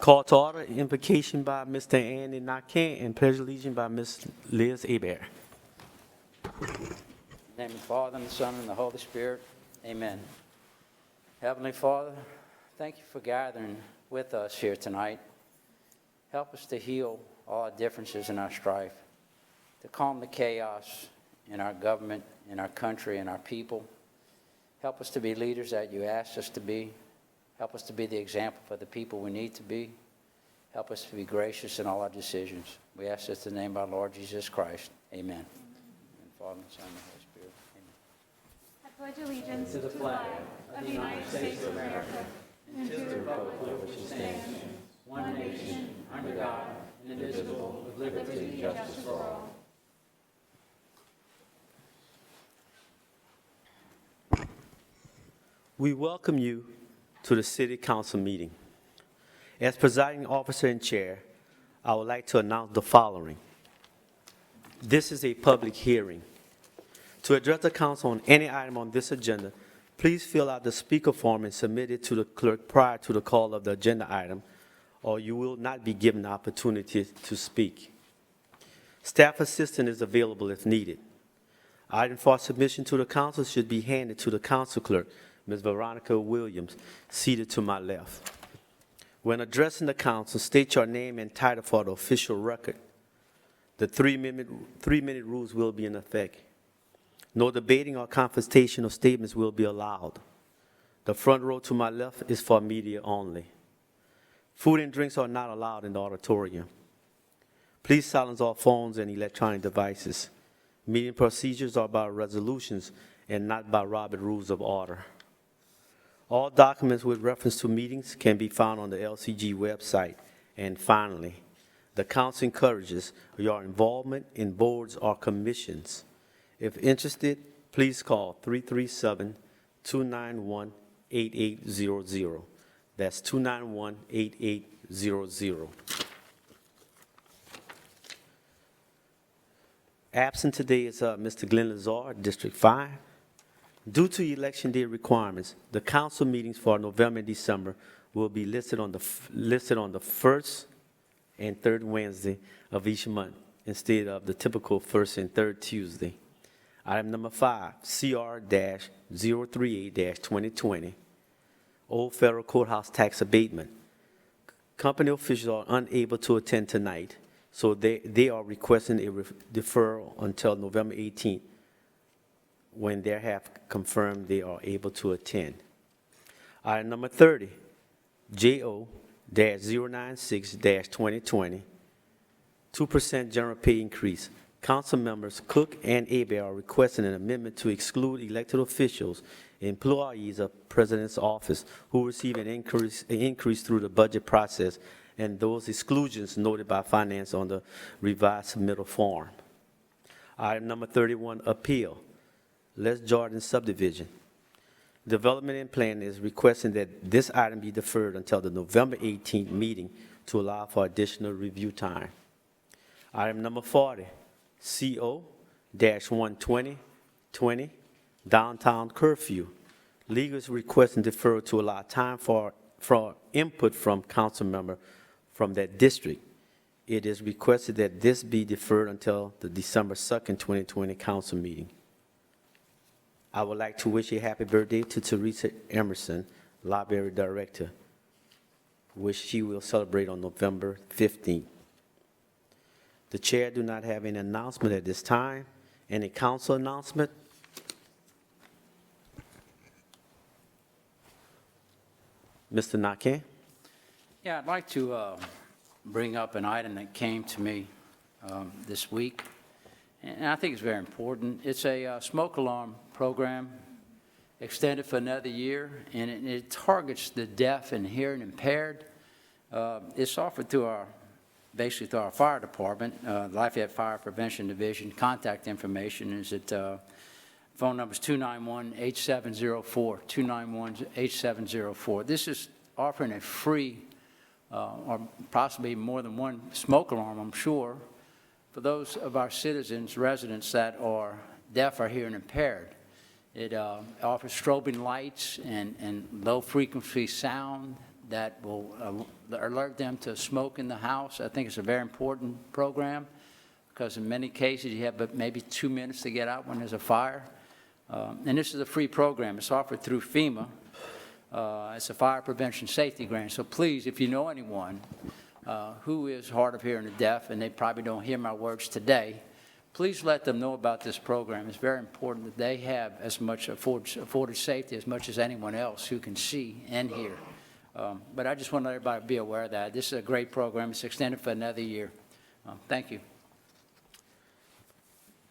Call to order, invocation by Mr. Andy Nakane and pledge allegiance by Ms. Liz Hebert. In the name of the Father, and the Son, and the Holy Spirit. Amen. Heavenly Father, thank you for gathering with us here tonight. Help us to heal all our differences and our strife, to calm the chaos in our government, in our country, and our people. Help us to be leaders that you asked us to be. Help us to be the example for the people we need to be. Help us to be gracious in all our decisions. We ask this in the name of our Lord Jesus Christ. Amen. And Father, and Son, and Holy Spirit. Amen. I pledge allegiance to the flag of the United States of America and to the republic for which it stands, one nation, under God, indivisible, with liberty and justice for all. We welcome you to the City Council meeting. As presiding officer and chair, I would like to announce the following. This is a public hearing. To address the council on any item on this agenda, please fill out the speaker form and submit it to the clerk prior to the call of the agenda item, or you will not be given the opportunity to speak. Staff assistance is available if needed. Item for submission to the council should be handed to the council clerk, Ms. Veronica Williams, seated to my left. When addressing the council, state your name and title for the official record. The three-minute rules will be in effect. No debating or confrontational statements will be allowed. The front row to my left is for media only. Food and drinks are not allowed in the auditorium. Please silence all phones and electronic devices. Meeting procedures are by resolutions and not by Robert Rules of Order. All documents with reference to meetings can be found on the LCG website. And finally, the council encourages your involvement in boards or commissions. If interested, please call 337-291-8800. That's 291-8800. Absent today is Mr. Glenn Lazar, District 5. Due to election day requirements, the council meetings for November and December will be listed on the first and third Wednesday of each month instead of the typical first and third Tuesday. Item number 5, CR-038-2020, Old Federal Courthouse tax abatement. Company officials are unable to attend tonight, so they are requesting a deferral until November 18th. When they have confirmed they are able to attend. Item number 30, JO-096-2020, 2% general pay increase. Council members Cook and Hebert are requesting an amendment to exclude elected officials, employees of President's office who receive an increase through the budget process, and those exclusions noted by Finance on the revised submittal form. Item number 31, appeal. Les Jordan subdivision. Development and Plan is requesting that this item be deferred until the November 18th meeting to allow for additional review time. Item number 40, CO-12020, downtown curfew. Legal is requesting deferral to allow time for input from council member from that district. It is requested that this be deferred until the December 2nd, 2020 council meeting. I would like to wish a happy birthday to Teresa Emerson, Library Director, which she will celebrate on November 15th. The chair do not have any announcement at this time. Any council announcement? Mr. Nakane? Yeah, I'd like to bring up an item that came to me this week, and I think it's very important. It's a smoke alarm program extended for another year, and it targets the deaf and hearing impaired. It's offered through basically through our fire department, Lafayette Fire Prevention Division. Contact information is at phone number is 291-8704, 291-8704. This is offering a free or possibly more than one smoke alarm, I'm sure, for those of our citizens, residents that are deaf or hearing impaired. It offers strobing lights and low-frequency sound that will alert them to smoke in the house. I think it's a very important program because in many cases you have maybe 2 minutes to get out when there's a fire. And this is a free program. It's offered through FEMA. It's a fire prevention safety grant. So please, if you know anyone who is hard of hearing or deaf, and they probably don't hear my words today, please let them know about this program. It's very important that they have as much afforded safety as much as anyone else who can see and hear. But I just want to let everybody be aware of that. This is a great program. It's extended for another year. Thank you.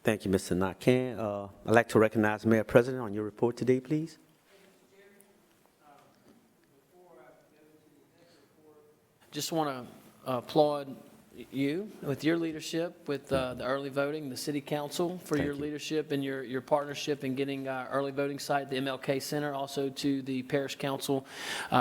Thank you, Mr. Nakane. I'd like to recognize Mayor President on your report today, please. Just want to applaud you with your leadership with the early voting, the city council for your leadership and your partnership in getting our early voting site at the MLK Center, also to the parish council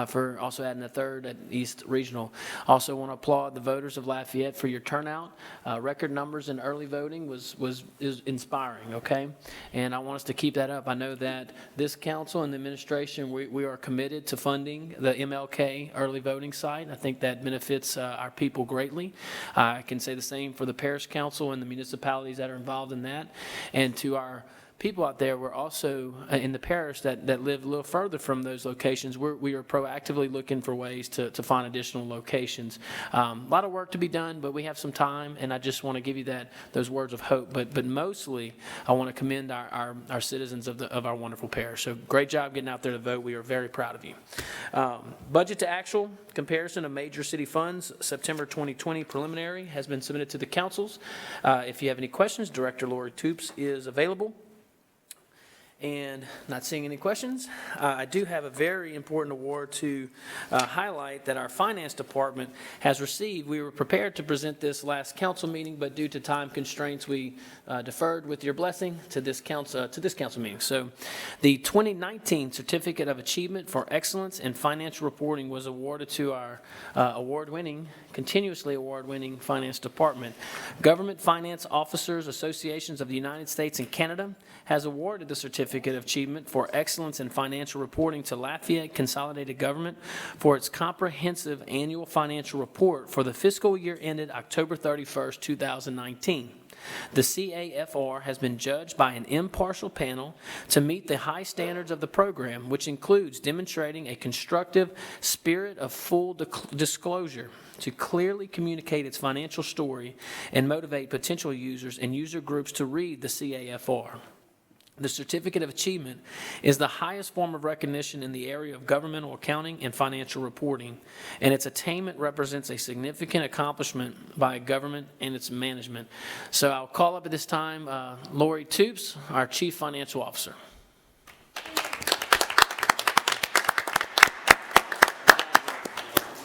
for also adding a third at East Regional. Also want to applaud the voters of Lafayette for your turnout. Record numbers in early voting is inspiring, okay? And I want us to keep that up. I know that this council and the administration, we are committed to funding the MLK early voting site. I think that benefits our people greatly. I can say the same for the parish council and the municipalities that are involved in that. And to our people out there, we're also in the parish that live a little further from those locations. We are proactively looking for ways to find additional locations. A lot of work to be done, but we have some time, and I just want to give you those words of hope. But mostly, I want to commend our citizens of our wonderful parish. So great job getting out there to vote. We are very proud of you. Budget to actual comparison of major city funds, September 2020 preliminary has been submitted to the councils. If you have any questions, Director Lori Toops is available. And not seeing any questions, I do have a very important award to highlight that our finance department has received. We were prepared to present this last council meeting, but due to time constraints, we deferred with your blessing to this council meeting. So the 2019 Certificate of Achievement for Excellence in Financial Reporting was awarded to our continuously award-winning finance department. Government Finance Officers Associations of the United States and Canada has awarded the Certificate of Achievement for Excellence in Financial Reporting to Lafayette Consolidated Government for its comprehensive annual financial report for the fiscal year ended October 31st, 2019. The CAFR has been judged by an impartial panel to meet the high standards of the program, which includes demonstrating a constructive spirit of full disclosure to clearly communicate its financial story and motivate potential users and user groups to read the CAFR. The Certificate of Achievement is the highest form of recognition in the area of governmental accounting and financial reporting, and its attainment represents a significant accomplishment by a government and its management. So I'll call up at this time Lori Toops, our Chief Financial Officer.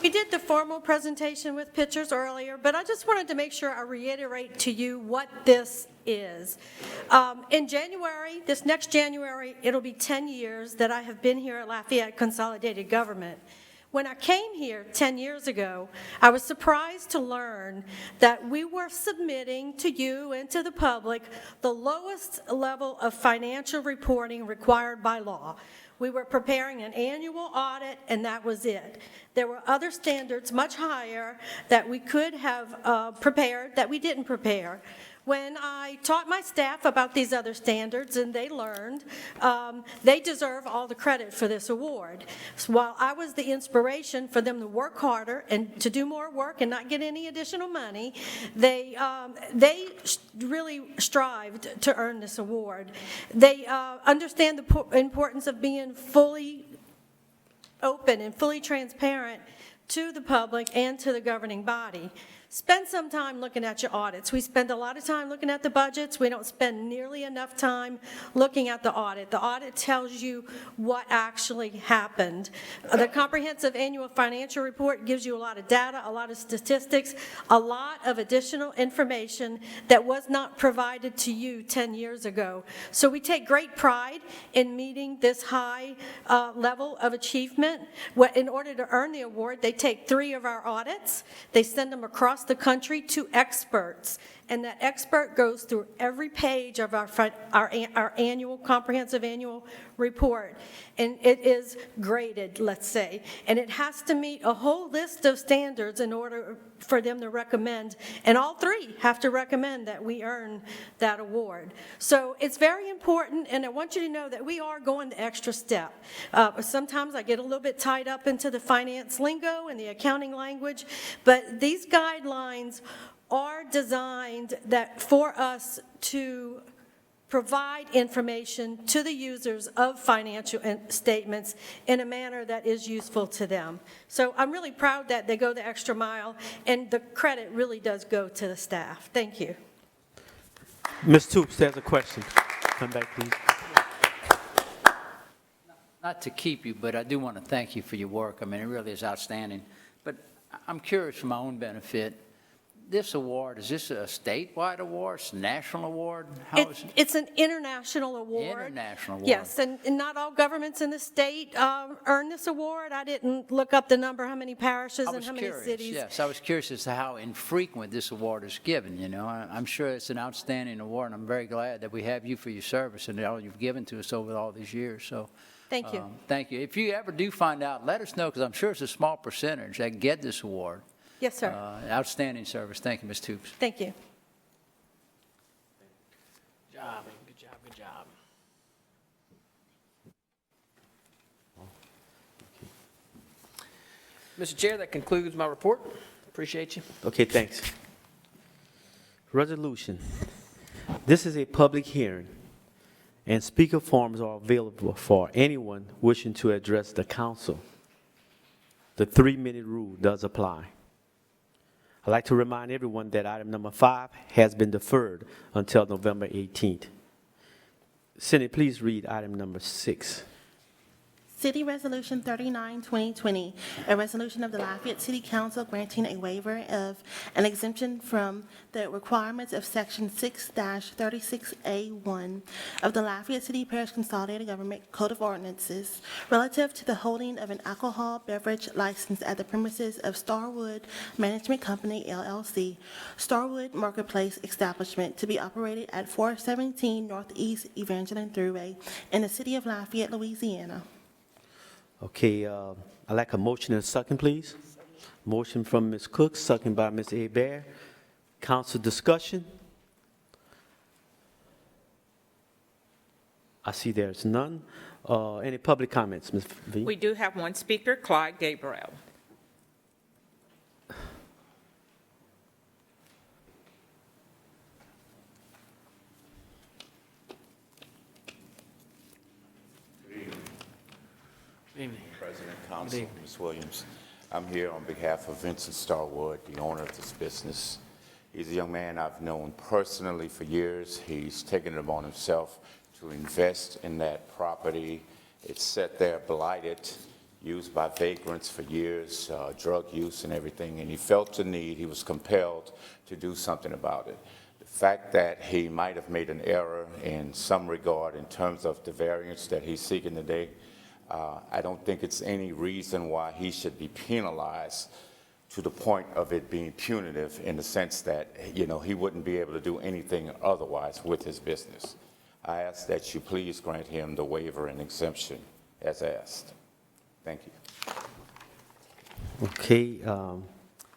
We did the formal presentation with pictures earlier, but I just wanted to make sure I reiterate to you what this is. In January, this next January, it'll be 10 years that I have been here at Lafayette Consolidated Government. When I came here 10 years ago, I was surprised to learn that we were submitting to you and to the public the lowest level of financial reporting required by law. We were preparing an annual audit, and that was it. There were other standards much higher that we could have prepared that we didn't prepare. When I taught my staff about these other standards and they learned, they deserve all the credit for this award. So while I was the inspiration for them to work harder and to do more work and not get any additional money, they really strived to earn this award. They understand the importance of being fully open and fully transparent to the public and to the governing body. Spend some time looking at your audits. We spend a lot of time looking at the budgets. We don't spend nearly enough time looking at the audit. The audit tells you what actually happened. The comprehensive annual financial report gives you a lot of data, a lot of statistics, a lot of additional information that was not provided to you 10 years ago. So we take great pride in meeting this high level of achievement. In order to earn the award, they take 3 of our audits. They send them across the country to experts, and that expert goes through every page of our annual, comprehensive annual report, and it is graded, let's say, and it has to meet a whole list of standards in order for them to recommend, and all three have to recommend that we earn that award. So it's very important, and I want you to know that we are going the extra step. Sometimes I get a little bit tied up into the finance lingo and the accounting language, but these guidelines are designed for us to provide information to the users of financial statements in a manner that is useful to them. So I'm really proud that they go the extra mile, and the credit really does go to the staff. Thank you. Ms. Toops, there's a question. Come back, please. Not to keep you, but I do want to thank you for your work. I mean, it really is outstanding. But I'm curious for my own benefit, this award, is this a statewide award, it's a national award? How is it? It's an international award. International award. Yes, and not all governments in the state earn this award. I didn't look up the number, how many parishes I and was how many curious, cities. yes. I was curious as to how infrequent this award is given, you know. I'm sure it's an outstanding award, and I'm very glad that we have you for your service and all you've given to us over all these years, so. Thank you. Thank you. If you ever do find out, let us know, because I'm sure it's a small percentage that get this award. Yes, sir. Outstanding service. Thank you, Ms. Toops. Thank you. Good job, good job, good job. Mr. Chair, that concludes my report. Appreciate you. Okay, thanks. Resolution. This is a public hearing, and speaker forms are available for anyone wishing to address the council. The 3-minute rule does apply. I'd like to remind everyone that item number 5 has been deferred until November 18th. Cindy, please read item number 6. City Resolution 39, 2020, a resolution of the Lafayette City Council granting a waiver of an exemption from the requirements of Section 6-36A1 of the Lafayette City Parish Consolidated Government Code of Ordinances relative to the holding of an alcohol beverage license at the premises of Starwood Management Company, LLC, Starwood Marketplace Establishment, to be operated at 417 Northeast Evangeline Thruway in the city of Lafayette, Louisiana. Okay, I'd like a motion and a second, please. Motion from Ms. Cook, second by Ms. Hebert. Council discussion. I see there's none. Any public comments, Ms. V? We do have one speaker, Clyde Gabriel. President, Council, Ms. Williams. I'm here on behalf of Vincent Starwood, the owner of this business. He's a young man I've known personally for years. He's taken it upon himself to invest in that property. It's sat there blighted, used by vagrants for years, drug use and everything, and he felt the need, he was compelled to do something about it. The fact that he might have made an error in some regard in terms of the variance that he's seeking today, I don't think it's any reason why he should be penalized to the point of it being punitive in the sense that, you know, he wouldn't be able to do anything otherwise with his business. I ask that you please grant him the waiver and exemption as asked. Thank you. Okay,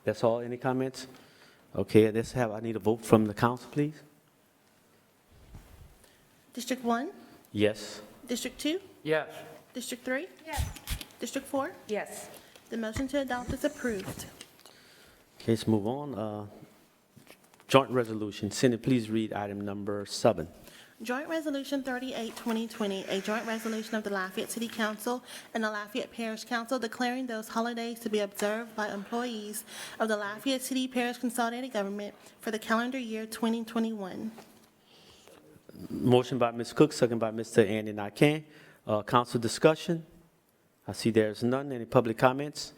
that's all. Any comments? Okay, I need a vote from the council, please. District 1, Yes. District 2, Yes. District 3, Yes. District 4. Yes. The motion to adopt is approved. Okay, let's move on. Joint resolution. Cindy, please read item number 7. Joint Resolution 38, 2020, a joint resolution of the Lafayette City Council and the Lafayette Parish Council declaring those holidays to be observed by employees of the Lafayette City Parish Consolidated Government for the calendar year 2021. Motion by Ms. Cook, second by Mr. Andy Nakane. Council discussion. I see there's none. Any public comments?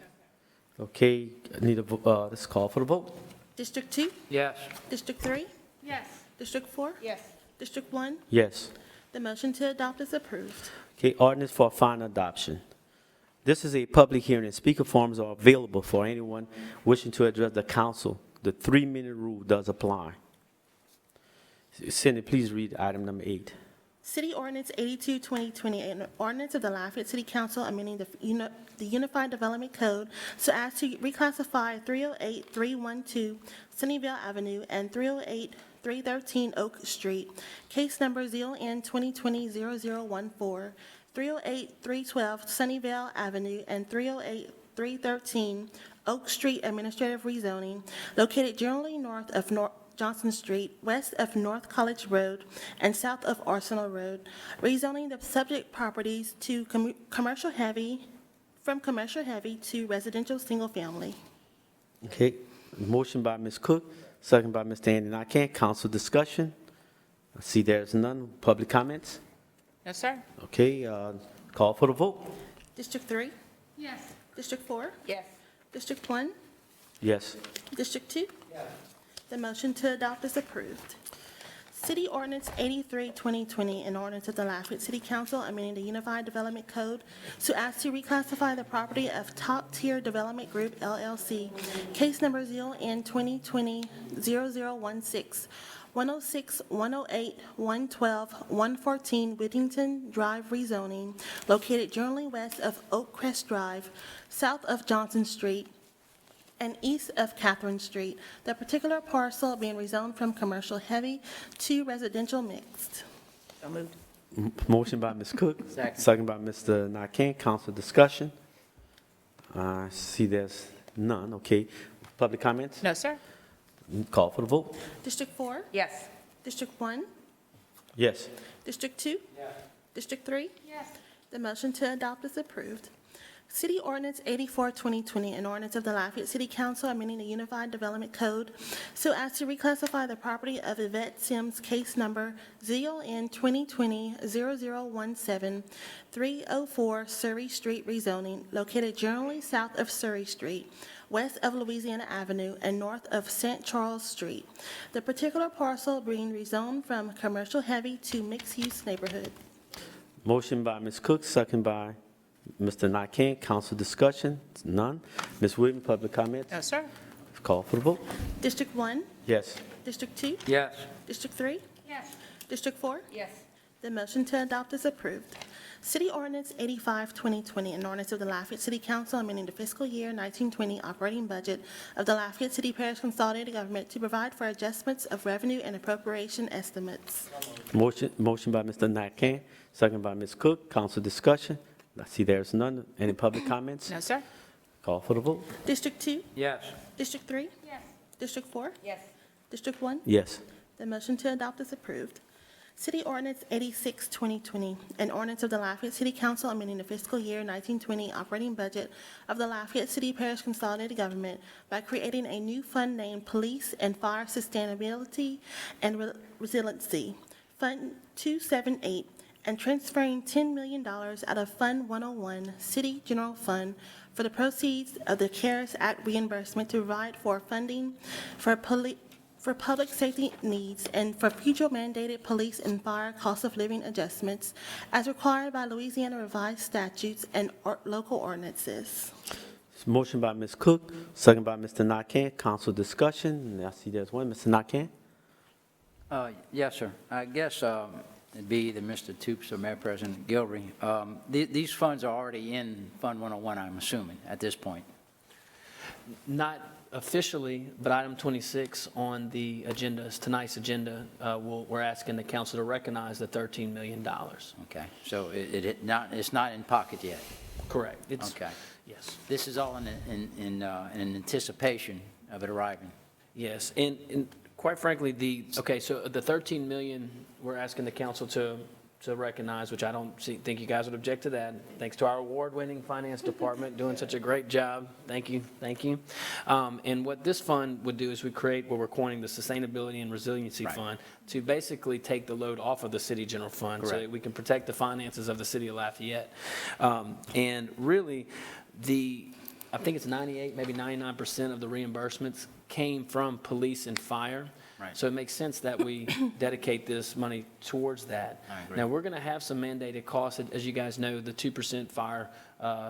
Okay, let's call for the vote. District 2, Yes. District 3, Yes. District 4, Yes. District 1. Yes. The motion to adopt is approved. Okay, ordinance for final adoption. This is a public hearing, and speaker forms are available for anyone wishing to address the council. The 3-minute rule does apply. Cindy, please read item number 8. City Ordinance 82, 2020, an ordinance of the Lafayette City Council amending the Unified Development Code so as to reclassify 308-312 Sunnyvale Avenue and 308-313 Oak Street, case number ZON 2020-0014, 308-312 Sunnyvale Avenue and 308-313 Oak Street Administrative Rezoning, located generally north of Johnson Street, west of North College Road, and south of Arsenal Road, rezoning the subject properties to commercial heavy, from commercial heavy to residential single-family. Okay, motion by Ms. Cook, second by Mr. Andy Nakane. Council discussion. I see there's none. Public comments? No, sir. Okay, call for the vote. District 3, Yes. District 4, Yes. District 1, Yes. District 2? The motion to adopt is approved. City Ordinance 83, 2020, an ordinance of the Lafayette City Council amending the Unified Development Code so as to reclassify the property of Top Tier Development Group LLC, case number ZON 2020-0016, 106, 108, 112, 114 Whittington Drive rezoning, located generally west of Oak Crest Drive, south of Johnson Street, and east of Catherine Street, the particular parcel being rezoned from commercial heavy to residential mixed. So moved. Motion by Ms. Cook. Second. Second by Mr. Nakane. Council discussion. I see there's none. Okay, public comments? No, sir. Call for the vote. District 4? Yes. District 1? Yes. District 2? District 3? Yes. The motion to adopt is approved. City Ordinance 84, 2020, an ordinance of the Lafayette City Council amending the Unified Development Code so as to reclassify the property of Yvette Sims, case number ZON 2020-0017, 304 Surrey Street rezoning, located generally south of Surrey Street, west of Louisiana Avenue, and north of St. Charles Street. The particular parcel being rezoned from commercial heavy to mixed-use neighborhood. Motion by Ms. Cook, second by Mr. Nakane. Council discussion? None. Ms. Williams, public comments? No, sir. Call for the vote. District 1? Yes. District 2? Yes. District 3? Yes. District 4? Yes. The motion to adopt is approved. City Ordinance 85, 2020, an ordinance of the Lafayette City Council amending the fiscal year 1920 operating budget of the Lafayette City Parish Consolidated Government to provide for adjustments of revenue and appropriation estimates. Motion by Mr. Nakane, second by Ms. Cook. Council discussion? I see there's none. Any public comments? No, sir. Call for the vote. District 2? Yes. District 3? Yes. District 4? Yes. District 1? Yes. The motion to adopt is approved. City Ordinance 86, 2020, an ordinance of the Lafayette City Council amending the fiscal year 1920 operating budget of the Lafayette City Parish Consolidated Government by creating a new fund named Police and Fire Sustainability and Resiliency, Fund 278, and transferring $10 million out of Fund 101, City General Fund, for the proceeds of the CARES Act reimbursement to provide for funding for public safety needs and for future mandated police and fire cost of living adjustments as required by Louisiana revised statutes and local ordinances. Motion by Ms. Cook, second by Mr. Nakane. Council discussion. I see there's one. Mr. Nakane? Yes, sir. I guess it'd be either Mr. Toops or Mayor President Gilry. These funds are already in Fund 101, I'm assuming, at this point. Not officially, but item 26 on the agenda, tonight's agenda, we're asking the council to recognize the $13 million. Okay, so it's not in pocket yet? Correct. It's- Okay. Yes. This is all in anticipation of it arriving? Yes, and quite frankly, so the 13 million, we're asking the council to recognize, which I don't think you guys would object to that. Thanks to our award-winning finance department doing such a great job. Thank you, thank you. And what this fund would do is we create what we're coining the Sustainability and Resiliency Right. Fund to basically take the load off of the city general fund so Correct. that we can protect the finances of the city of Lafayette. And really, the I think it's 98, maybe 99% of the reimbursements came from police and fire. Right. So it makes sense that we dedicate this money towards that. I agree. Now, we're going to have some mandated costs. As you guys know, the 2% fire,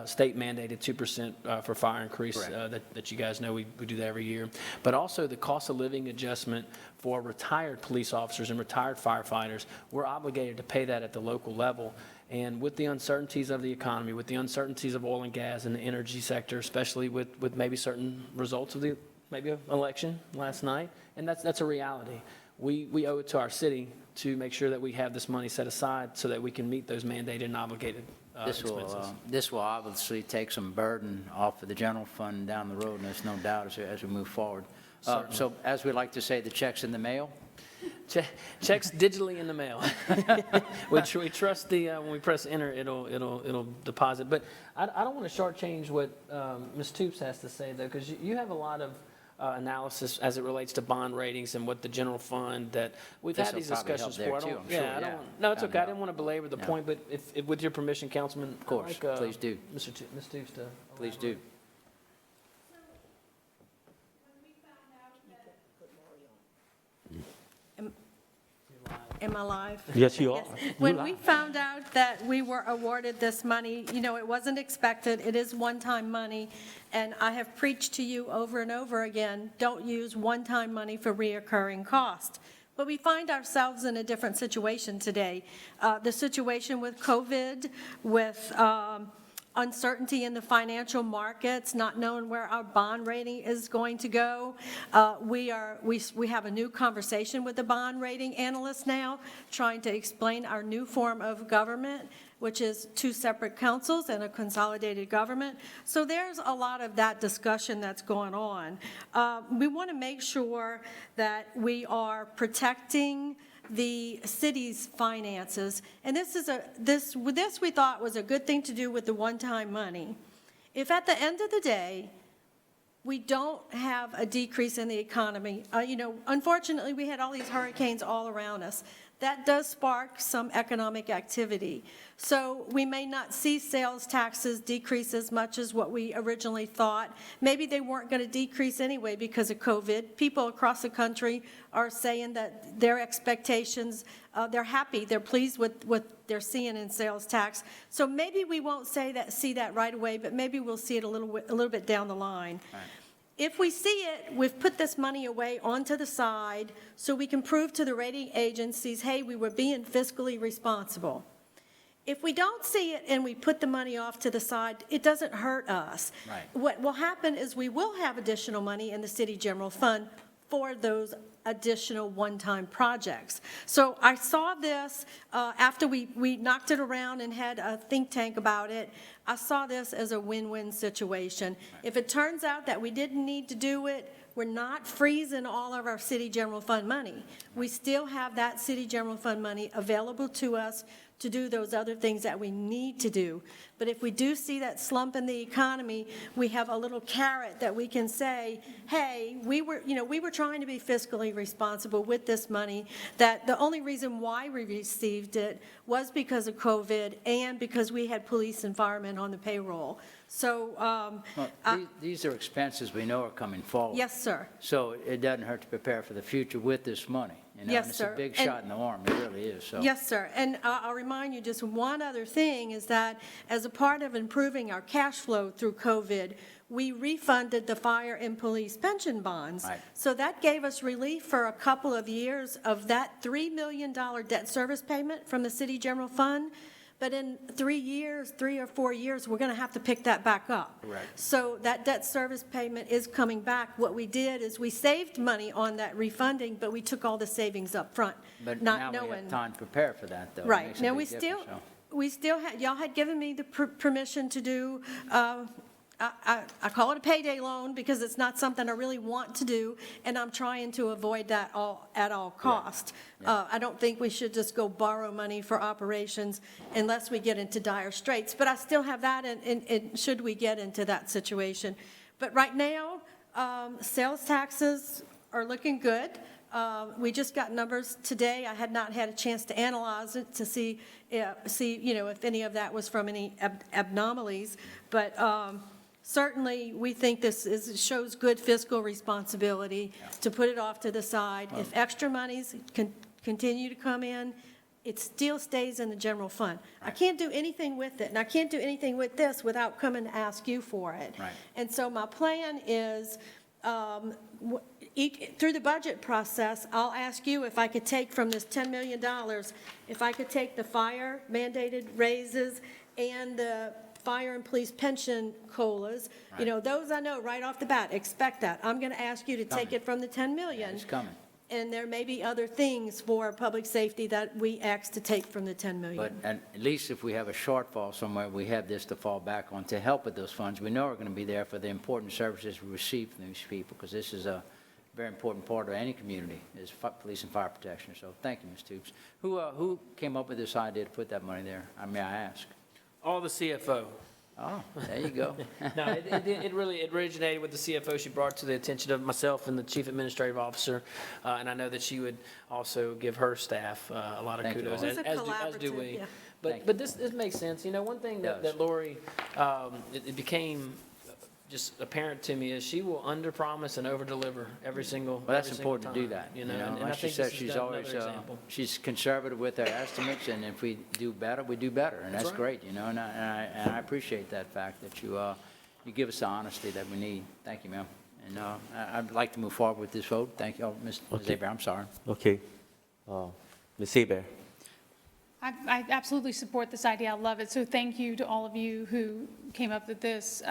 state mandated 2% for fire increase that you guys know we do that every year. But also the cost of living adjustment for retired police officers and retired firefighters, we're obligated to pay that at the local level. And with the uncertainties of the economy, with the uncertainties of oil and gas and the energy sector, especially with maybe certain results of the maybe an election last night, and that's a reality. We owe it to our city to make sure that we have this money set aside so that we can meet those mandated and obligated expenses. This will obviously take some burden off of the general fund down the road, and there's no doubt as we move forward. So as we like to say, the check's in the mail? Checks digitally in the mail. We trust when we press enter, it'll deposit. But I don't want to shortchange what Ms. Toops has to say, though, because you have a lot of analysis as it relates to bond ratings and what the general fund that we've had these discussions for. No, it's okay. I didn't want to belabor the point, but if with your permission, Councilman, of course, please do. Ms. Toops to Please do. Am I live? Yes, you are. When we found out that we were awarded this money, you know, it wasn't expected. It is one-time money. And I have preached to you over and over again, don't use one-time money for reoccurring cost. But we find ourselves in a different situation today. The situation with COVID, with uncertainty in the financial markets, not knowing where our bond rating is going to go. We have a new conversation with the bond rating analysts now, trying to explain our new form of government, which is 2 separate councils and a consolidated government. So there's a lot of that discussion that's going on. We want to make sure that we are protecting the city's finances, and this we thought was a good thing to do with the one-time money. If at the end of the day, we don't have a decrease in the economy, you know, unfortunately, we had all these hurricanes all around us. That does spark some economic activity. So we may not see sales taxes decrease as much as what we originally thought. Maybe they weren't going to decrease anyway because of COVID. People across the country are saying that their expectations, they're happy, they're pleased with what they're seeing in sales tax. So maybe we won't see that right away, but maybe we'll see it a little bit down the line. Right. If we see it, we've put this money away onto the side so we can prove to the rating agencies, hey, we were being fiscally responsible. If we don't see it and we put the money off to the side, it doesn't hurt us. Right. What will happen is we will have additional money in the city general fund for those additional one-time projects. So I saw this after we knocked it around and had a think tank about it. I saw this as a win-win situation. If it turns out that we didn't need to do it, we're not freezing all of our city general fund money. We still have that city general fund money available to us to do those other things that we need to do. But if we do see that slump in the economy, we have a little carrot that we can say, hey, we were trying to be fiscally responsible with this money, that the only reason why we received it was because of COVID and because we had police and firemen on the payroll. So these are expenses we know are coming forward. yes, sir. So it doesn't hurt to prepare for the future with this money. You know? Yes, and it's sir. a big shot in the arm. It really is. So. Yes, sir. And I'll remind you just one other thing is that as a part of improving our cash flow through COVID, we refunded the fire and police pension bonds. Right. So that gave us relief for a couple of years of that $3 million debt service payment from the city general fund. But in 3 or 4 years, we're going to have to pick that back up. Right. So that debt service payment is coming back. What we did is we saved money on that refunding, but we took all the savings up front, But not now knowing. we have time to prepare for that, though. It Right. makes a Now, big difference, so. we still had, y'all had given me the permission to do, I call it a payday loan because it's not something I really want to do, and I'm trying to avoid that at all cost. I don't think we should just go borrow money for operations unless we get into dire straits, but I still have that and should we get into that situation. But right now, sales taxes are looking good. We just got numbers today. I had not had a chance to analyze it to see if any of that was from any abnormalities. But certainly, we think shows good fiscal responsibility to put it off to the side. If extra monies continue to come in, it still stays in the general fund. I can't do anything with it, and I can't do anything with this without coming to ask you for it. Right. And so my plan is, through the budget process, I'll ask you if I could take from this $10 million, if I could take the fire mandated raises and the fire and police pension COLAs. You know, those I know right off the bat, expect that. I'm going to ask you to take it from the 10 million. It's coming. And there may be other things for public safety that we ask to take from the 10 million. But at least if we have a shortfall somewhere, we have this to fall back on to help with those funds. We know we're going to be there for the important services we receive from these people, because this is a very important part of any community, is police and fire protection. So thank you, Ms. Toops. Who came up with this idea to put that money there? May I ask? All the CFO. Oh, there you go. No, it really originated with the CFO. She brought it to the attention of myself and the Chief Administrative Officer, and I know that she would also give her staff a lot of Thank you, kudos, Lori. It's a as do collaborative, we. yeah. But this makes sense. You know, one thing It does. that Lori, it became just apparent to me is she will underpromise and overdeliver every single Well, that's every single important to do time, that. You know, and I like she think said, this is she's another always, example. she's conservative with her estimates, and if we do better, we do better, and That's that's right. great, you know, and I appreciate that fact that you give us the honesty that we need. Thank you, ma'am. And I'd like to move forward with this vote. Thank you, oh, Ms. Okay. Aber, I'm sorry. Okay. Ms. Hebert. I absolutely support this idea. I love it. So thank you to all of you who came up with this.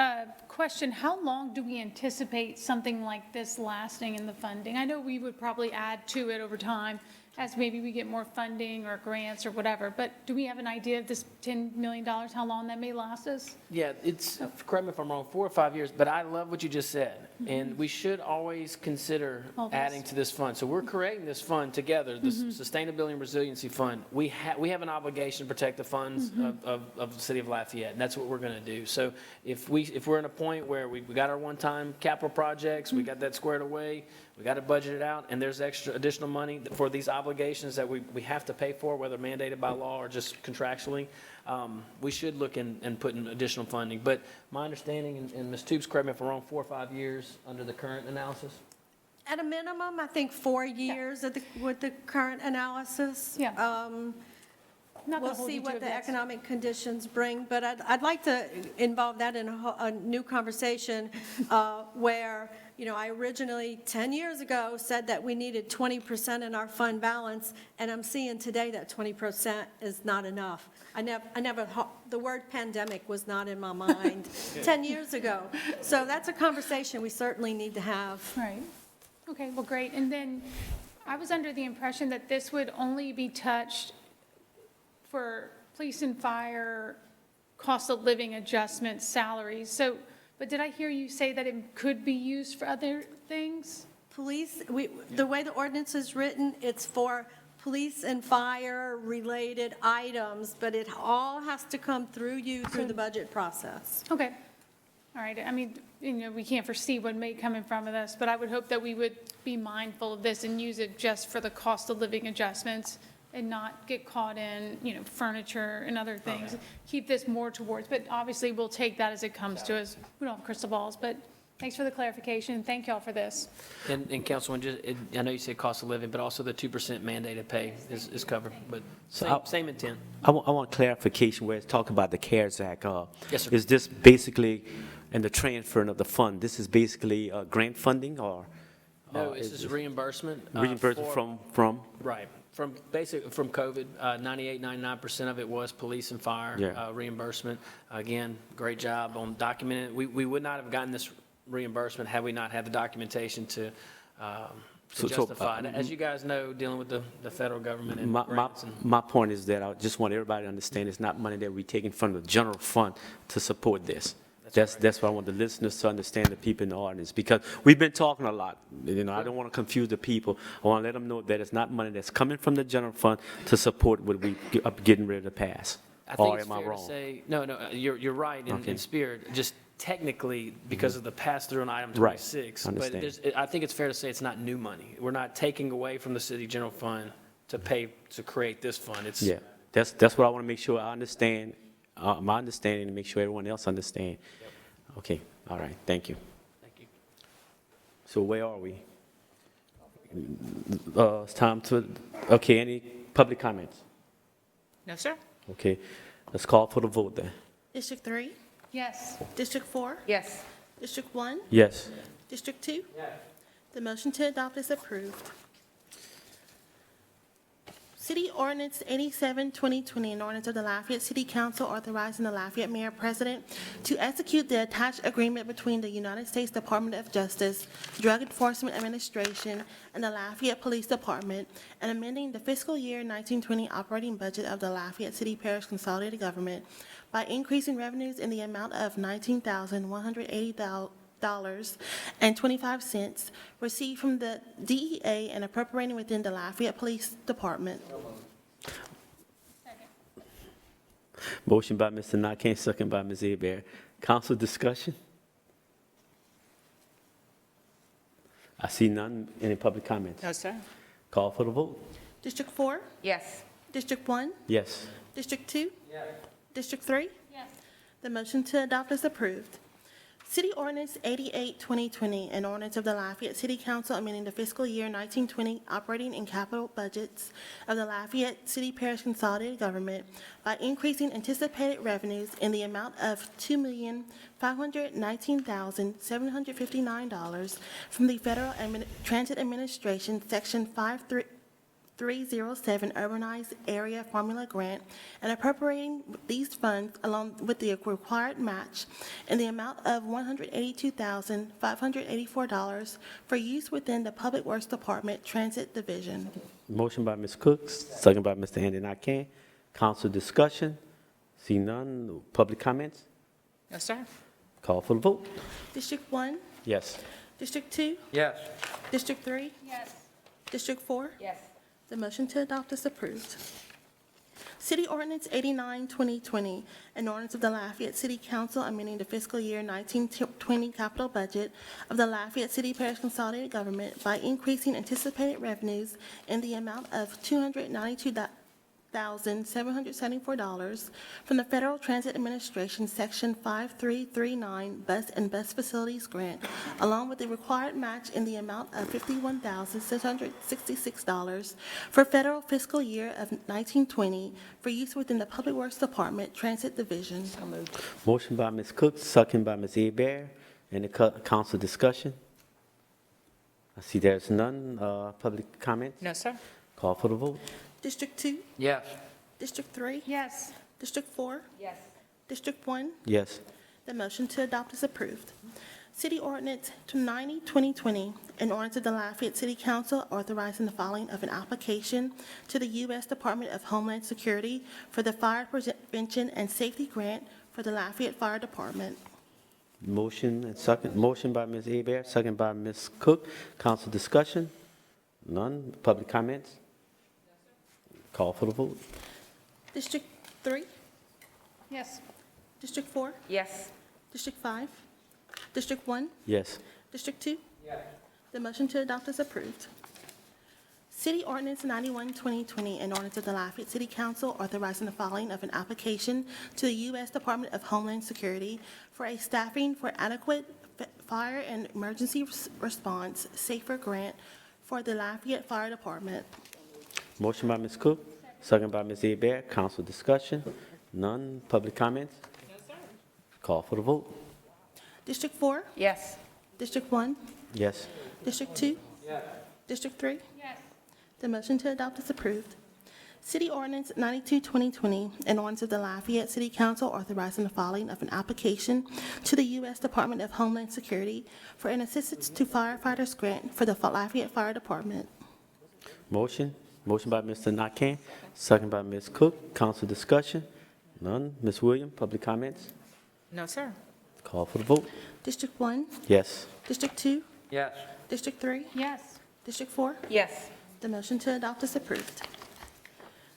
Question, how long do we anticipate something like this lasting in the funding? I know we would probably add to it over time as maybe we get more funding or grants or whatever, but do we have an idea of this $10 million, how long that may last us? Yeah, it's, correct me if I'm wrong, 4 or 5 years, but I love what you just said. And we should always consider All this. adding to this fund. So we're creating this fund together, the Sustainability and Resiliency Fund. We have an obligation to protect the funds of the city of Lafayette, and that's what we're going to do. So if we're in a point where we got our one-time capital projects, we got that squared away, we got it budgeted out, and there's additional money for these obligations that we have to pay for, whether mandated by law or just contractually, we should look and put in additional funding. But my understanding, and Ms. Toops, correct me if I'm wrong, 4 or 5 years under the current analysis? At a minimum, I think 4 years with the current analysis. Yeah. Not We'll gonna hold see you to what it, the that's- economic conditions bring, but I'd like to involve that in a new conversation where, you know, I originally, 10 years ago, said that we needed 20% in our fund balance, and I'm seeing today that 20% is not enough. The word pandemic was not in my mind 10 years ago. So that's a conversation we certainly need to have. Right. Okay, well, great. And then I was under the impression that this would only be touched for police and fire cost of living adjustments, salaries. So, but did I hear you say that it could be used for other things? Police, the way the ordinance is written, it's for police and fire-related items, but it all has to come through you through the budget process. Okay. All right. I mean, you know, we can't foresee what may come in front of us, but I would hope that we would be mindful of this and use it just for the cost of living adjustments and not get caught in, you know, furniture and other things. Keep this more towards, but obviously we'll take that as it comes to us. We don't have crystal balls, but thanks for the clarification. Thank y'all for this. And Councilman, I know you said cost of living, but also the 2% mandated pay is covered, but same intent. I want clarification where it's talking about the CARES Act. Yes, sir. Is this basically, and the transferring of the fund, this is basically grant funding or? No, this is reimbursement. Reimbursement from? Right, from COVID, 99% of it was police and fire Yeah. reimbursement. Again, great job on documenting. We would not have gotten this reimbursement had we not had the documentation to So, justify it. As you guys know, dealing with the federal government and My grants and. my point is that I just want everybody to understand it's not money that we're taking from the general fund to support this. That's what I want the listeners to understand, the people in the audience, because we've been talking a lot. You know, I don't want to confuse the people. I want to let them know that it's not money that's coming from the general fund to support what we are getting ready to pass. I Or think it's am I fair to wrong? say, no, you're right in Okay. spirit, just technically because of the pass-through on item Right. 26. Understand. But I think it's fair to say it's not new money. We're not taking away from the city general fund to pay, to create this fund. It's. Yeah, that's what I want to make sure I understand, my understanding, and make sure everyone else understand. Okay, all right, thank you. Thank you. So where are we? It's time to, okay, any public comments? No, sir. Okay, let's call for the vote then. District 3, Yes. District 4, Yes. District 1, Yes. District 2? The motion to adopt is approved. City Ordinance 87, 2020, an ordinance of the Lafayette City Council authorizing the Lafayette Mayor President to execute the attached agreement between the United States Department of Justice, Drug Enforcement Administration, and the Lafayette Police Department, and amending the fiscal year 1920 operating budget of the Lafayette City Parish Consolidated Government by increasing revenues in the amount of $19,180.25 received from the DEA and appropriating within the Lafayette Police Department. Motion by Mr. Nakane, second by Ms. Abear. Council discussion? I see none. Any public comments? No, sir. Call for the vote. District 4, Yes. District 1, Yes. District 2? District 3? Yes. The motion to adopt is approved. City Ordinance 88, 2020, an ordinance of the Lafayette City Council amending the fiscal year 1920 operating and capital budgets of the Lafayette City Parish Consolidated Government by increasing anticipated revenues in the amount of $2,519,759 from the Federal Transit Administration, Section 5307 Urbanized Area Formula Grant, and appropriating these funds along with the required match in the amount of $182,584 for use within the Public Works Department Transit Division. Motion by Ms. Cook, second by Mr. Andy Nakane. Council discussion? See none. Public comments? No, sir. Call for the vote. District 1, Yes. District 2, Yes. District 3, Yes. District 4? Yes. The motion to adopt is approved. City Ordinance 89, 2020, an ordinance of the Lafayette City Council amending the fiscal year 1920 capital budget of the Lafayette City Parish Consolidated Government by increasing anticipated revenues in the amount of $292,774 from the Federal Transit Administration, Section 5339 Bus and Bus Facilities Grant, along with the required match in the amount of $51,666 for federal fiscal year of 1920 for use within the Public Works Department Transit Division. So moved. Motion by Ms. Cook, second by Ms. Abear. Any council discussion? I see there's none. Public comments? No, sir. Call for the vote. District 2, Yes. District 3, Yes. District 4, Yes. District 1. Yes. The motion to adopt is approved. City Ordinance 90, 2020, an ordinance of the Lafayette City Council authorizing the filing of an application to the U.S. Department of Homeland Security for the Fire Prevention and Safety Grant for the Lafayette Fire Department. Motion and second. Motion by Ms. Abear, second by Ms. Cook. Council discussion? None. Public comments? Call for the vote. District 3, Yes. District 4, Yes. District 5, District 1, Yes. District 2? The motion to adopt is approved. City Ordinance 91, 2020, an ordinance of the Lafayette City Council authorizing the filing of an application to the U.S. Department of Homeland Security for a staffing for adequate fire and emergency response safer grant for the Lafayette Fire Department. Motion by Ms. Cook, second by Ms. Abear. Council discussion? None. Public comments? No, sir. Call for the vote. District 4, Yes. District 1, Yes. District 2? District 3? Yes. The motion to adopt is approved. City Ordinance 92, 2020, an ordinance of the Lafayette City Council authorizing the filing of an application to the U.S. Department of Homeland Security for an assistance to firefighters grant for the Lafayette Fire Department. Motion? Motion by Mr. Nakane, second by Ms. Cook. Council discussion? None. Ms. Williams, public comments? No, sir. Call for the vote. District 1, Yes. District 2, Yes. District 3, Yes. District 4? Yes. The motion to adopt is approved.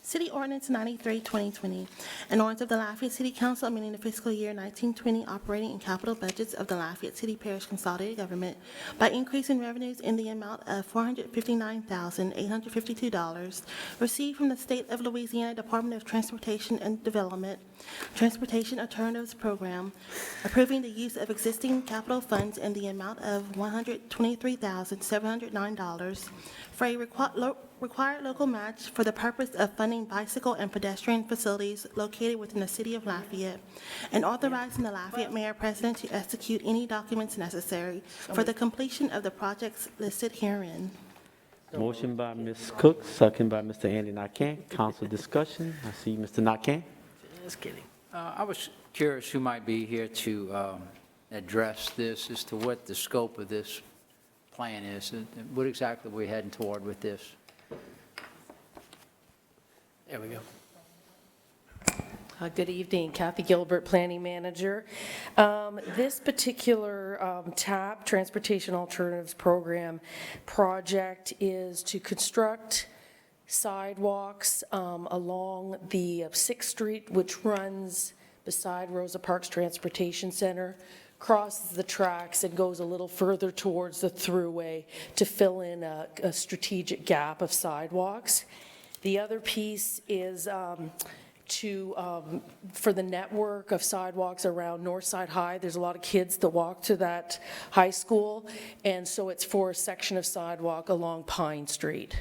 City Ordinance 93, 2020, an ordinance of the Lafayette City Council amending the fiscal year 1920 operating and capital budgets of the Lafayette City Parish Consolidated Government by increasing revenues in the amount of $459,852 received from the State of Louisiana Department of Transportation and Development Transportation Alternatives Program, approving the use of existing capital funds in the amount of $123,709 for a required local match for the purpose of funding bicycle and pedestrian facilities located within the city of Lafayette, and authorizing the Lafayette Mayor President to execute any documents necessary for the completion of the projects listed herein. Motion by Ms. Cook, second by Mr. Andy Nakane. Council discussion. I see Mr. Nakane. Just kidding. I was curious who might be here to address this, as to what the scope of this plan is, and what exactly we're heading toward with this. There we go. Good evening, Kathy Gilbert, Planning Manager. This particular TAP, Transportation Alternatives Program project, is to construct sidewalks along the 6th Street, which runs beside Rosa Parks Transportation Center, crosses the tracks and goes a little further towards the thruway to fill in a strategic gap of sidewalks. The other piece is for the network of sidewalks around Northside High. There's a lot of kids that walk to that high school, and so it's for a section of sidewalk along Pine Street.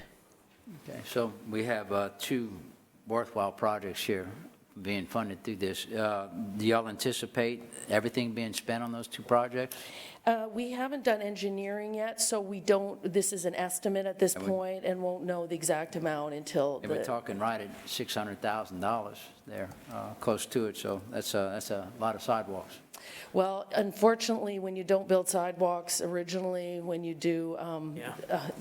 Okay, so we have two worthwhile projects here being funded through this. Do y'all anticipate everything being spent on those two projects? We haven't done engineering yet, so we don't, this is an estimate at this point, and won't know the exact amount until We're talking right at $600,000 there, close to it, so that's a lot of sidewalks. Well, unfortunately, when you don't build sidewalks originally, when you do,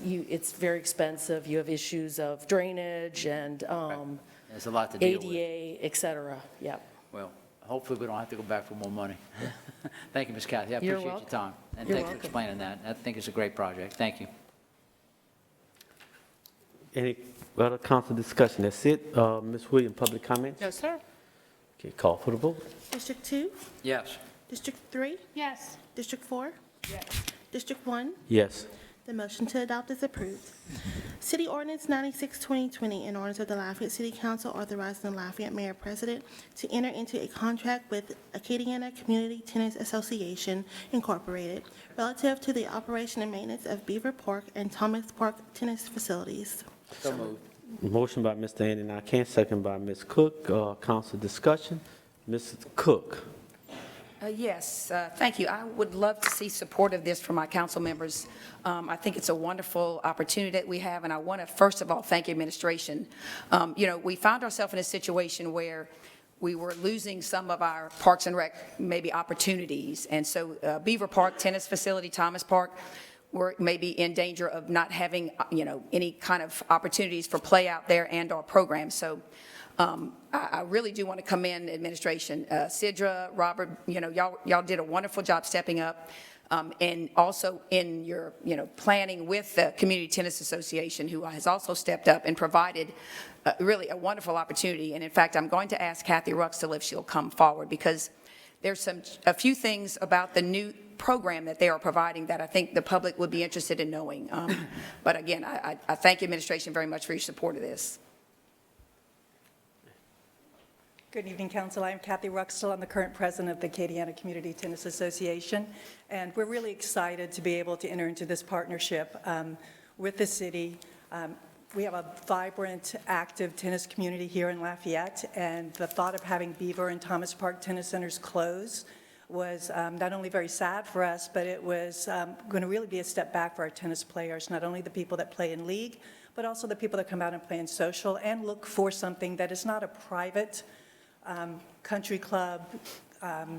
it's very expensive. You have issues of drainage and There's a lot to deal with. ADA, et cetera, yeah. Well, hopefully we don't have to go back for more money. Thank you, Ms. Kathy, I You're appreciate your welcome. time. And You're thanks for welcome. explaining that. I think it's a great project. Thank you. Any other council discussion? That's it. Ms. Williams, public comments? No, sir. Okay, call for the vote. District 2, Yes. District 3, Yes. District 4, Yes. District 1. Yes. The motion to adopt is approved. City Ordinance 96, 2020, an ordinance of the Lafayette City Council authorizing the Lafayette Mayor President to enter into a contract with Acadiana Community Tennis Association Incorporated relative to the operation and maintenance of Beaver Park and Thomas Park tennis facilities. So moved. Motion by Mr. Andy Nakane, second by Ms. Cook. Council discussion. Mrs. Cook. Yes, thank you. I would love to see support of this from my council members. I think it's a wonderful opportunity that we have, and I want to, first of all, thank administration. We found ourselves in a situation where we were losing some of our Parks and Rec, maybe opportunities, and so Beaver Park Tennis Facility, Thomas Park, we're maybe in danger of not having, any kind of opportunities for play out there and our programs. So I really do want to commend administration. Sidra, Robert, y'all did a wonderful job stepping up. And also in your, planning with the Community Tennis Association, who has also stepped up and provided really a wonderful opportunity. And in fact, I'm going to ask Kathy Ruxtel if she'll come forward, because there's a few things about the new program that they are providing that I think the public would be interested in knowing. But again, I thank administration very much for your support of this. Good evening, Council. I'm Kathy Ruxtel. I'm the current president of the Acadiana Community Tennis Association, and we're really excited to be able to enter into this partnership with the city. We have a vibrant, active tennis community here in Lafayette, and the thought of having Beaver and Thomas Park tennis centers close was not only very sad for us, but it was going to really be a step back for our tennis players, not only the people that play in league, but also the people that come out and play in social and look for something that is not a private country club,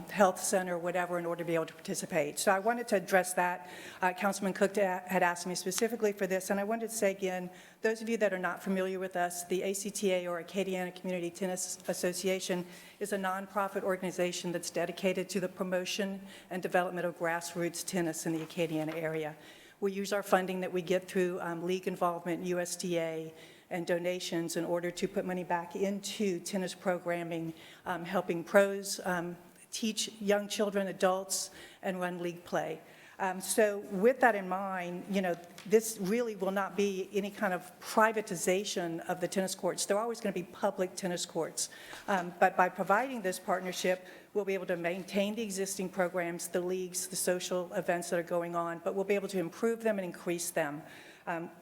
health center, whatever, in order to be able to participate. So I wanted to address that. Councilman Cook had asked me specifically for this, and I wanted to say again, those of you that are not familiar with us, the ACTA, or Acadiana Community Tennis Association, is a nonprofit organization that's dedicated to the promotion and development of grassroots tennis in the Acadiana area. We use our funding that we get through league involvement, USDA, and donations in order to put money back into tennis programming, helping pros teach young children, adults, and run league play. So with that in mind, this really will not be any kind of privatization of the tennis courts. They're always going to be public tennis courts. But by providing this partnership, we'll be able to maintain the existing programs, the leagues, the social events that are going on, but we'll be able to improve them and increase them.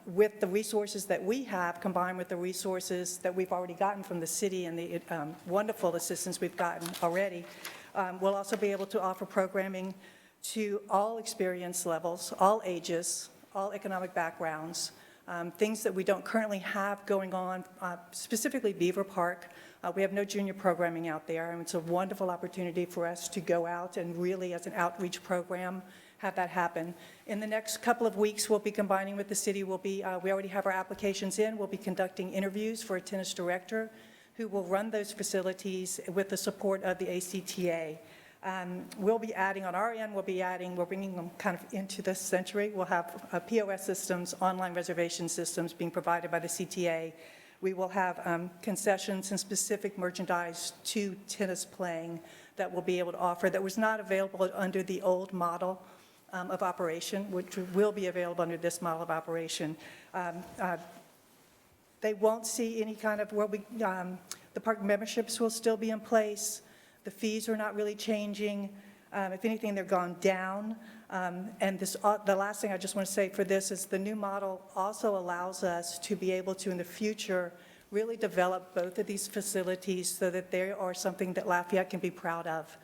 With the resources that we have, combined with the resources that we've already gotten from the city and the wonderful assistance we've gotten already, we'll also be able to offer programming to all experience levels, all ages, all economic backgrounds, things that we don't currently have going on, specifically Beaver Park. We have no junior programming out there, and it's a wonderful opportunity for us to go out and really, as an outreach program, have that happen. In the next couple of weeks, we'll be combining with the city. We already have our applications in. We'll be conducting interviews for a tennis director who will run those facilities with the support of the ACTA. We'll be adding, on our end, we're bringing them kind of into this century. We'll have POS systems, online reservation systems being provided by the CTA. We will have concessions and specific merchandise to tennis playing that we'll be able to offer that was not available under the old model of operation, which will be available under this model of operation. They won't see any kind of, the park memberships will still be in place. The fees are not really changing. If anything, they're gone down. And the last thing I just want to say for this is the new model also allows us to be able to, in the future, really develop both of these facilities so that they are something that Lafayette can be proud of.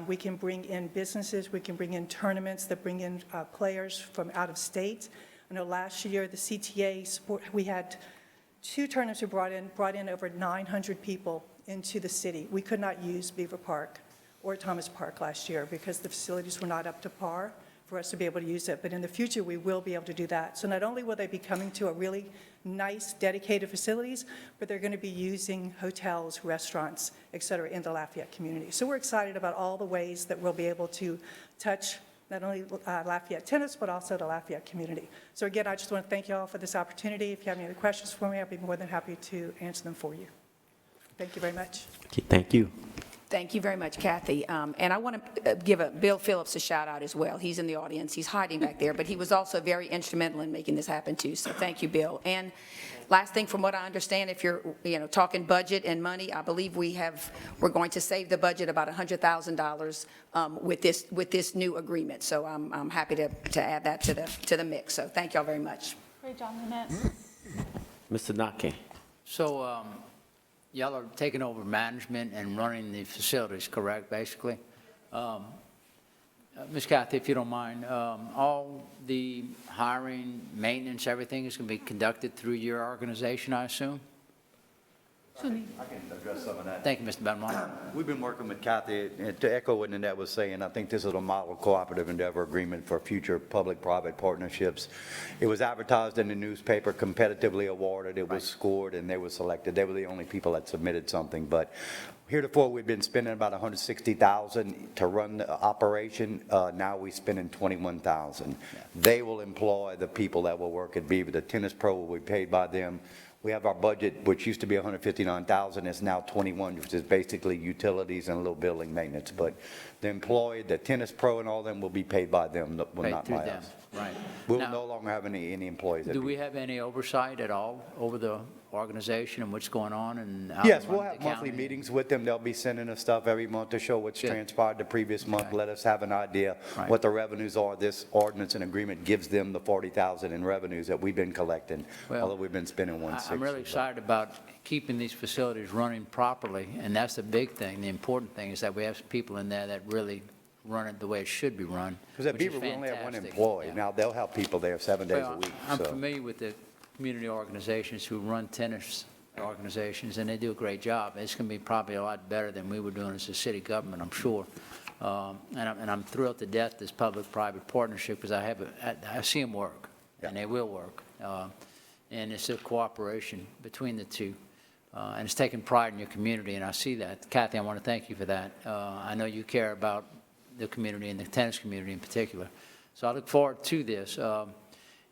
We can bring in businesses, we can bring in tournaments that bring in players from out of state. I know last year, the CTA, we had 2 tournaments we brought in over 900 people into the city. We could not use Beaver Park or Thomas Park last year because the facilities were not up to par for us to be able to use it. But in the future, we will be able to do that. So not only will they be coming to a really nice, dedicated facilities, but they're going to be using hotels, restaurants, et cetera, in the Lafayette community. So we're excited about all the ways that we'll be able to touch not only Lafayette tennis, but also the Lafayette community. So again, I just want to thank you all for this opportunity. If you have any other questions for me, I'll be more than happy to answer them for you. Thank you very much. Okay, thank you. Thank you very much, Kathy. And I want to give Bill Phillips a shout out as well. He's in the audience. He's hiding back there, but he was also very instrumental in making this happen too. So thank you, Bill. And last thing, from what I understand, if you're talking budget and money, I believe we're going to save the budget about $100,000 with this new agreement. So I'm happy to add that to the mix. So thank y'all very much. Great job, Lynette. Mr. Nake. So y'all are taking over management and running the facilities, correct, basically? Ms. Kathy, if you don't mind, all the hiring, maintenance, everything is going to be conducted through your organization, I assume? I can address some of that. Thank you, Mr. Belmont. We've been working with Kathy, and to echo what Nanette was saying, I think this is a model cooperative endeavor agreement for future public-private partnerships. It was advertised in the newspaper, competitively awarded, it was scored, and they were selected. They were the only people that submitted something, but heretofore, we've been spending about $160,000 to run the operation. Now we're spending $21,000. They will employ the people that will work at Beaver. The tennis pro will be paid by them. We have our budget, which used to be $159,000, is now $21,000, which is basically utilities and a little building maintenance. But the employee, the tennis pro and all them will be paid by them, will Paid not through by them. us. Right. We'll Now, no longer have any employees. at do Beaver. we have any oversight at all over the organization and what's going on and how Yes, they we'll run have the monthly county? meetings with them. They'll be sending us stuff every month to show what's Good. transpired the previous month, Okay. let us have an idea Right. what the revenues are. This ordinance and agreement gives them the $40,000 in revenues that we've been collecting, Well, although we've been spending $160,000. I'm really excited about keeping these facilities running properly, and that's the big thing. The important thing is that we have people in there that really run it the way it should be run, Because at which is Beaver, we only have one fantastic. employee. Yeah. Now, they'll have people there 7 days a Well, week, I'm so. familiar with the community organizations who run tennis organizations, and they do a great job. It's going to be probably a lot better than we were doing as a city government, I'm sure. And I'm thrilled to death this public-private partnership, because I see them work, and they will work. And it's a cooperation between the two. And it's taking pride in your community, and I see that. Kathy, I want to thank you for that. I know you care about the community and the tennis community in particular. So I look forward to this.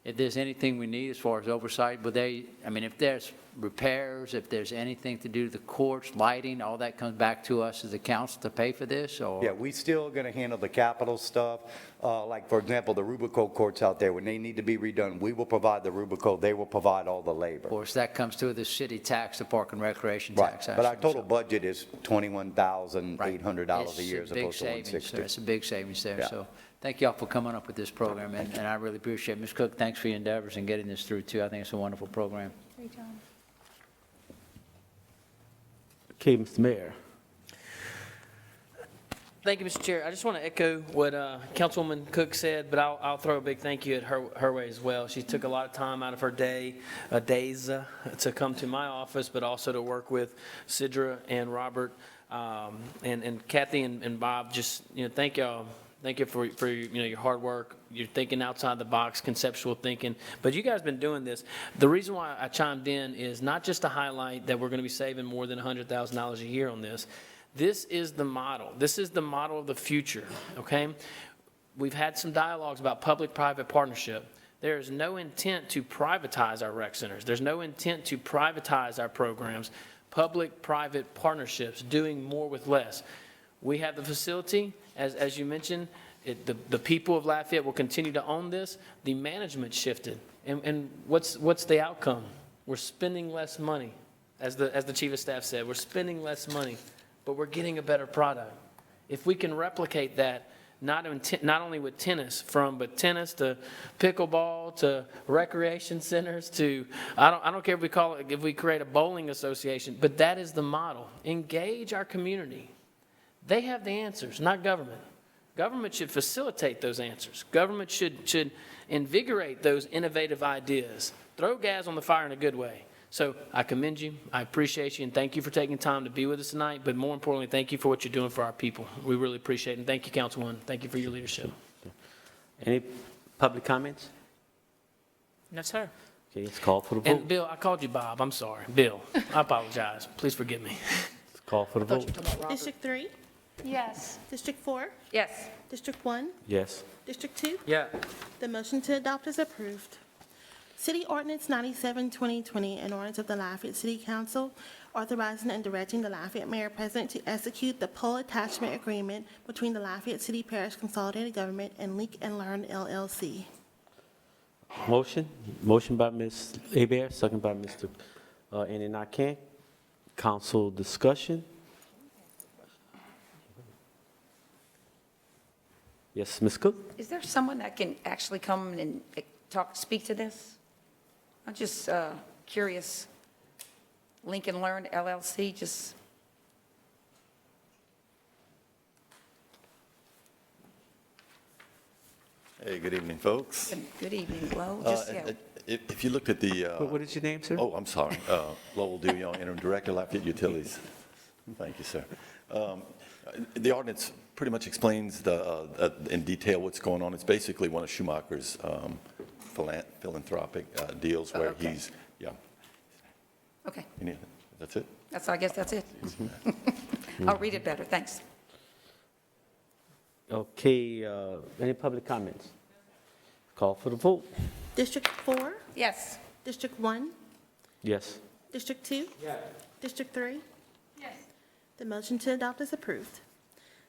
if there's anything we need as far as oversight, if there's repairs, if there's anything to do to the courts, lighting, all that comes back to us as a council to pay for this, or? Yeah, we still going to handle the capital stuff. Like, for example, the Rubico courts out there, when they need to be redone, we will provide the Rubico, they will provide all the labor. Of course, that comes to the city tax, the park and recreation Right, tax. but our actually, total so- budget is $21,800 a year as It's a big opposed to savings there. 160. It's a big savings there, Yeah. so thank y'all for coming up with this program, and I really appreciate it. Ms. Cook, thanks for your endeavors in getting this through, too. I think it's a wonderful program. Great job. Okay, Mr. Mayor. Thank you, Mr. Chair. I just want to echo what Councilwoman Cook said, but I'll throw a big thank you at her way as well. She took a lot of time out of her days to come to my office, but also to work with Sidra and Robert and Kathy and Bob. Just, thank y'all. Thank you for your hard work. You're thinking outside the box, conceptual thinking. But you guys been doing this. The reason why I chimed in is not just to highlight that we're going to be saving more than $100,000 a year on this. This is the model. This is the model of the future, okay? We've had some dialogues about public-private partnership. There is no intent to privatize our rec centers. There's no intent to privatize our programs. Public-private partnerships, doing more with less. We have the facility, as you mentioned, the people of Lafayette will continue to own this. The management shifted. And what's the outcome? We're spending less money. As the chief of staff said, we're spending less money, but we're getting a better product. If we can replicate that, not only with tennis, but tennis to pickleball to recreation centers to, I don't care if we create a bowling association, but that is the model. Engage our community. They have the answers, not government. Government should facilitate those answers. Government should invigorate those innovative ideas. Throw gas on the fire in a good way. So I commend you, I appreciate you, and thank you for taking time to be with us tonight, but more importantly, thank you for what you're doing for our people. We really appreciate it, and thank you, Councilwoman. Thank you for your leadership. Any public comments? No, sir. Okay, it's called for the And vote. Bill, I called you Bob, I'm sorry. Bill, I apologize. Please forgive me. It's called for the vote. District 3, Yes. District 4, Yes. District 1, Yes. District 2. Yeah. The motion to adopt is approved. City Ordinance 97, 2020, an ordinance of the Lafayette City Council authorizing and directing the Lafayette Mayor President to execute the pole attachment agreement between the Lafayette City Parish Consolidated Government and Leak and Learn LLC. Motion by Ms. Hebert, second by Mr. Andy Nakane. Council discussion. Yes, Ms. Cook? Is there someone that can actually come and speak to this? I'm just curious. Lincoln Learn LLC, just, Hey, good evening, folks. good evening, Flo. Just, yeah. If you looked at the... What is your name, sir? Oh, I'm sorry. Lowell DeYoung, Interim Director, Lafayette Utilities. Thank you, sir. The ordinance pretty much explains in detail what's going on. It's basically one of Schumacher's philanthropic deals where Okay. he's, yeah. Okay, That's it? I guess that's it. I'll read it better, thanks. Okay, any public comments? Call for the vote. District 4, Yes. District 1, Yes. District 2. Yeah. District 3. Yes. The motion to adopt is approved.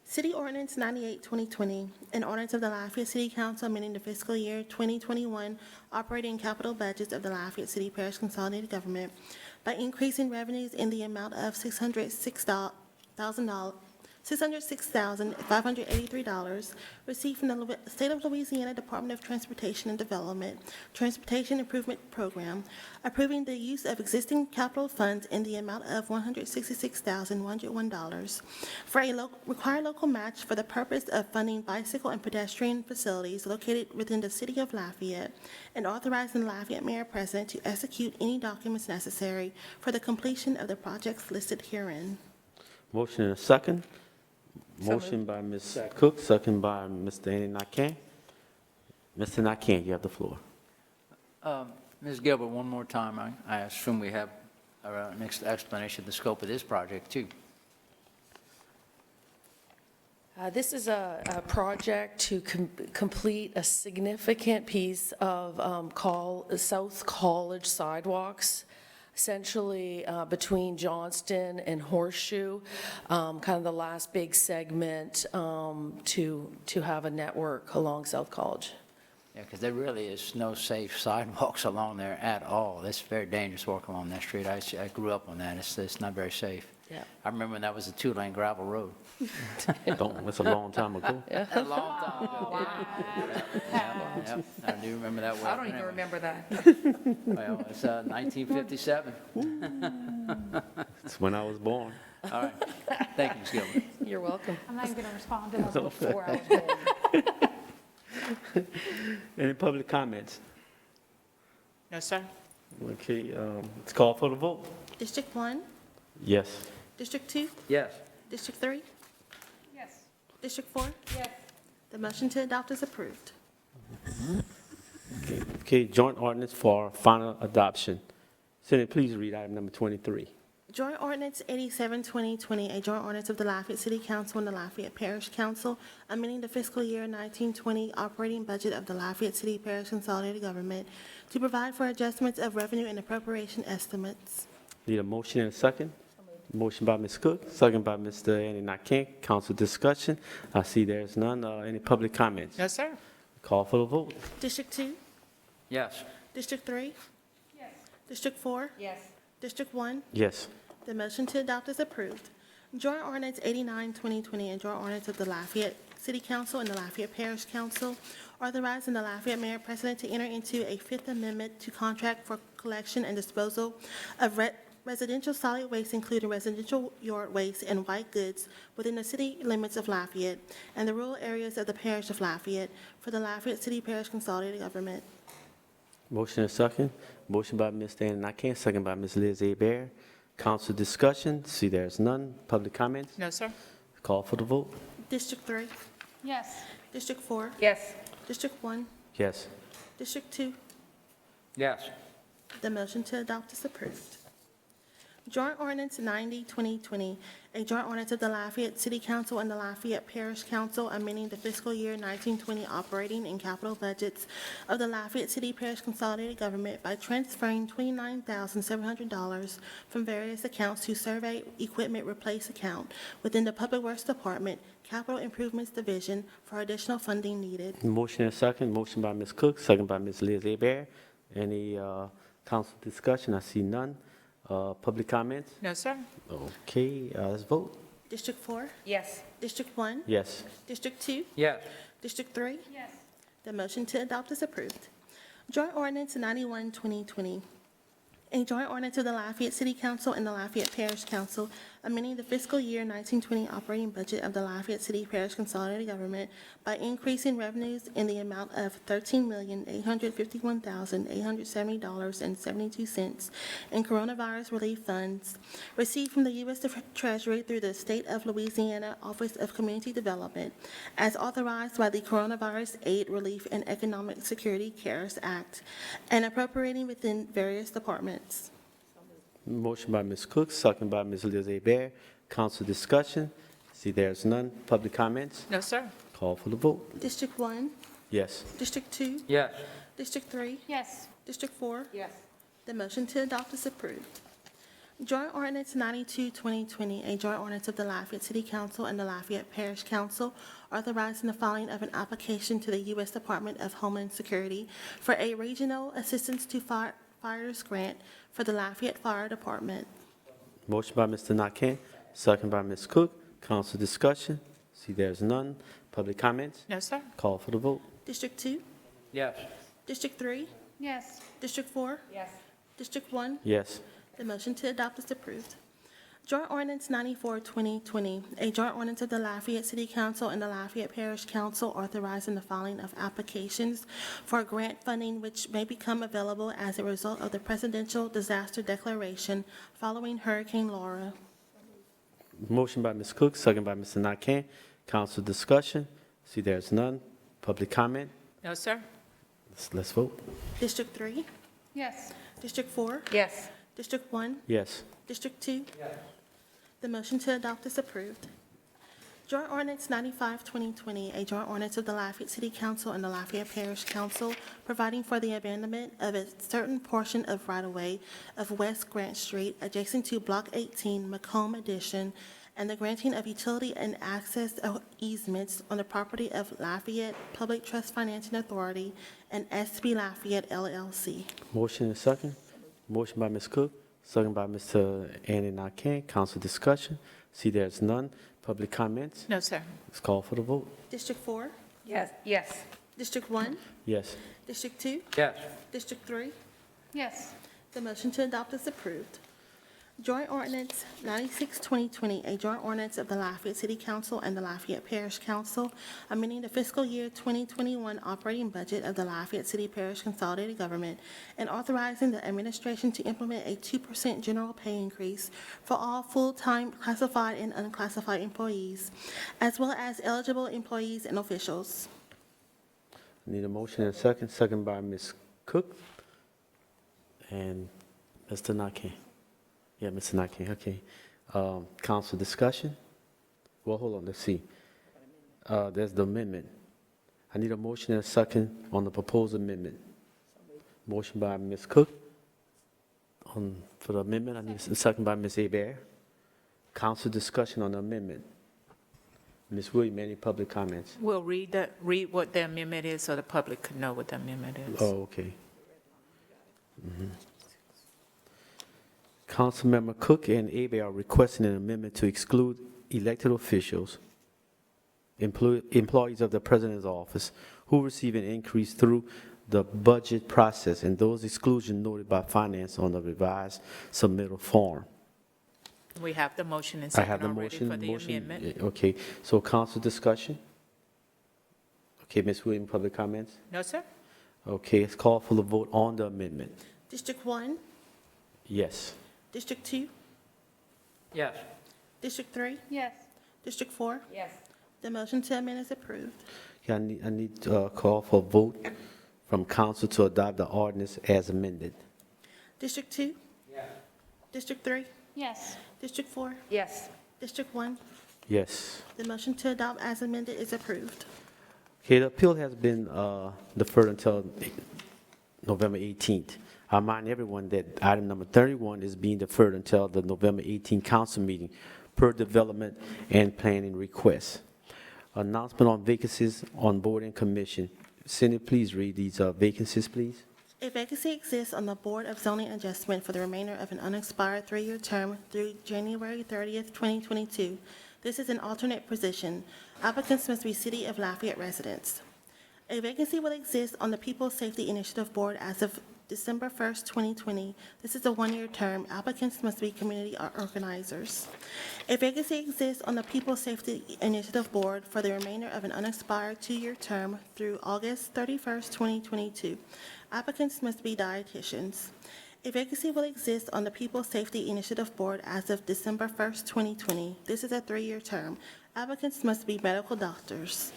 City Ordinance 98, 2020, an ordinance of the Lafayette City Council amending the fiscal year 2021 operating and capital budgets of the Lafayette City Parish Consolidated Government by increasing revenues in the amount of $606,583 received from the State of Louisiana Department of Transportation and Development Transportation Improvement Program, approving the use of existing capital funds in the amount of $166,101 for a required local match for the purpose of funding bicycle and pedestrian facilities located within the city of Lafayette, and authorizing the Lafayette Mayor President to execute any documents necessary for the completion of the projects listed herein. Motion and a second. Motion by Ms. Cook, second by Mr. Andy Nakane. Mr. Nakane, you have the floor. Ms. Gilbert, one more time, I assume we have an explanation of the scope of this project, too. This is a project to complete a significant piece of South College sidewalks, essentially between Johnston and Horseshoe, kind of the last big segment to have a network along South College. Yeah, because there really is no safe sidewalks along there at all. It's very dangerous walking along that street. I grew up on that. It's not very safe. Yeah. I remember when that was a two-lane gravel road. It's a long time ago. A long time ago. Yep, I do remember that well. I don't even remember that. Well, it's 1957. It's when I was born. All right. Thank you, Ms. Gilbert. You're welcome. I'm not even going to respond to that before I was born. Any public comments? No, sir. Okay, let's call for the vote. District 1, Yes. District 2, Yes. District 3, Yes. District 4. Yes. The motion to adopt is approved. Okay, joint ordinance for final adoption. Senate, please read item number 23. Joint Ordinance 87, 2020, a joint ordinance of the Lafayette City Council and the Lafayette Parish Council, amending the fiscal year 1920 operating budget of the Lafayette City Parish Consolidated Government to provide for adjustments of revenue and appropriation estimates. Need a motion and a second? Motion by Ms. Cook, second by Mr. Andy Nakane. Council discussion. I see there's none. Any public comments? No, sir. Call for the vote. District 2, Yes. District 3, Yes. District 4, Yes. District 1. Yes. The motion to adopt is approved. Joint Ordinance 89, 2020, a joint ordinance of the Lafayette City Council and the Lafayette Parish Council, authorizing the Lafayette Mayor President to enter into a Fifth Amendment to contract for collection and disposal of residential solid waste, including residential yard waste and white goods, within the city limits of Lafayette and the rural areas of the parish of Lafayette for the Lafayette City Parish Consolidated Government. Motion and second. Motion by Mr. Andy Nakane, second by Ms. Liz Bear. Council discussion. See there's none. Public comments? No, sir. Call for the vote. District 3, Yes. District 4, Yes. District 1, Yes. District 2. Yes. The motion to adopt is approved. Joint Ordinance 90, 2020, a joint ordinance of the Lafayette City Council and the Lafayette Parish Council amending the fiscal year 1920 operating and capital budgets of the Lafayette City Parish Consolidated Government by transferring $29,700 from various accounts to Survey Equipment Replace account within the Public Works Department, Capital Improvements Division for additional funding needed. Motion and second. Motion by Ms. Cook, second by Ms. Liz Bear. Any council discussion? I see none. Public comments? No, sir. Okay, let's vote. District 4, Yes. District 1, Yes. District 2, Yes. District 3. Yes. The motion to adopt is approved. Joint Ordinance 91, 2020, a joint ordinance of the Lafayette City Council and the Lafayette Parish Council amending the fiscal year 1920 operating budget of the Lafayette City Parish Consolidated Government by increasing revenues in the amount of $13,851,870.72 in coronavirus relief funds received from the U.S. Treasury through the State of Louisiana Office of Community Development, as authorized by the Coronavirus Aid, Relief, and Economic Security CARES Act, and appropriating within various departments. Motion by Ms. Cook, second by Ms. Liz Bear. Council discussion. See there's none. Public comments? No, sir. Call for the vote. District 1, Yes. District 2, Yes. District 3, Yes. District 4. Yes. The motion to adopt is approved. Joint Ordinance 92, 2020, a joint ordinance of the Lafayette City Council and the Lafayette Parish Council authorizing the filing of an application to the U.S. Department of Homeland Security for a Regional Assistance to Fires Grant for the Lafayette Fire Department. Motion by Mr. Nakane, second by Ms. Cook. Council discussion. See there's none. Public comments? No, sir. Call for the vote. District 2, Yes. District 3, Yes. District 4, Yes. District 1. Yes. The motion to adopt is approved. Joint Ordinance 94, 2020, a joint ordinance of the Lafayette City Council and the Lafayette Parish Council authorizing the filing of applications for grant funding which may become available as a result of the presidential disaster declaration following Hurricane Laura. Motion by Ms. Cook, second by Mr. Nakane. Council discussion. See there's none. Public comment? No, sir. Let's vote. District 3, Yes. District 4, Yes. District 1, Yes. District 2. The motion to adopt is approved. Joint Ordinance 95, 2020, a joint ordinance of the Lafayette City Council and the Lafayette Parish Council providing for the abandonment of a certain portion of right-of-way of West Grant Street adjacent to Block 18, Macomb Addition, and the granting of utility and access easements on the property of Lafayette Public Trust Financing Authority and SB Lafayette LLC. Motion and second. Motion by Ms. Cook, second by Mr. Andy Nakane. Council discussion. See there's none. Public comments. No, sir. Let's call for the vote. District 4, Yes. Yes. District 1, Yes. District 2, Yes. District 3. Yes. The motion to adopt is approved. Joint Ordinance 96, 2020, a joint ordinance of the Lafayette City Council and the Lafayette Parish Council, amending the fiscal year 2021 operating budget of the Lafayette City Parish Consolidated Government and authorizing the administration to implement a 2% general pay increase for all full-time classified and unclassified employees, as well as eligible employees and officials. Need a motion and a second. Second by Ms. Cook and Mr. Nakane. Yeah, Mr. Nakane, okay. Council discussion? Well, hold on, let's see. There's the amendment. I need a motion and a second on the proposed amendment. Motion by Ms. Cook for the amendment. I need a second by Ms. Hebert. Council discussion on the amendment. Ms. Williams, any public comments? We'll read what the amendment is so the public could know what the amendment is. Oh, okay. Councilmember Cook and Abe are requesting an amendment to exclude elected officials, employees of the President's office who receive an increase through the budget process, and those exclusions noted by finance on the revised submittal form. We have the motion and I have second the already motion. for the amendment. Okay, so council discussion? Okay, Ms. Williams, public comments? No, sir? Okay, it's called for the vote on the amendment. District 1, Yes. District 2, Yes. District 3, Yes. District 4. Yes. The motion to amend is approved. Okay, I need to call for a vote from council to adopt the ordinance as amended. District 2, District 3, Yes. District 4, Yes. District 1. Yes. The motion to adopt as amended is approved. Okay, the appeal has been deferred until November 18th. I remind everyone that item number 31 is being deferred until the November 18th council meeting per development and planning request. Announcement on vacancies on board and commission. Cindy, please read these vacancies, please. A vacancy exists on the Board of Zoning Adjustment for the remainder of an unexpired 3-year term through January 30th, 2022. This is an alternate position. Applicants must be City of Lafayette residents. A vacancy will exist on the People's Safety Initiative Board as of December 1st, 2020. This is a 1-year term. Applicants must be community organizers. A vacancy exists on the People's Safety Initiative Board for the remainder of an unexpired 2-year term through August 31st, 2022. Applicants must be dietitians. A vacancy will exist on the People's Safety Initiative Board as of December 1st, 2020. This is a 3-year term. Applicants must be medical doctors.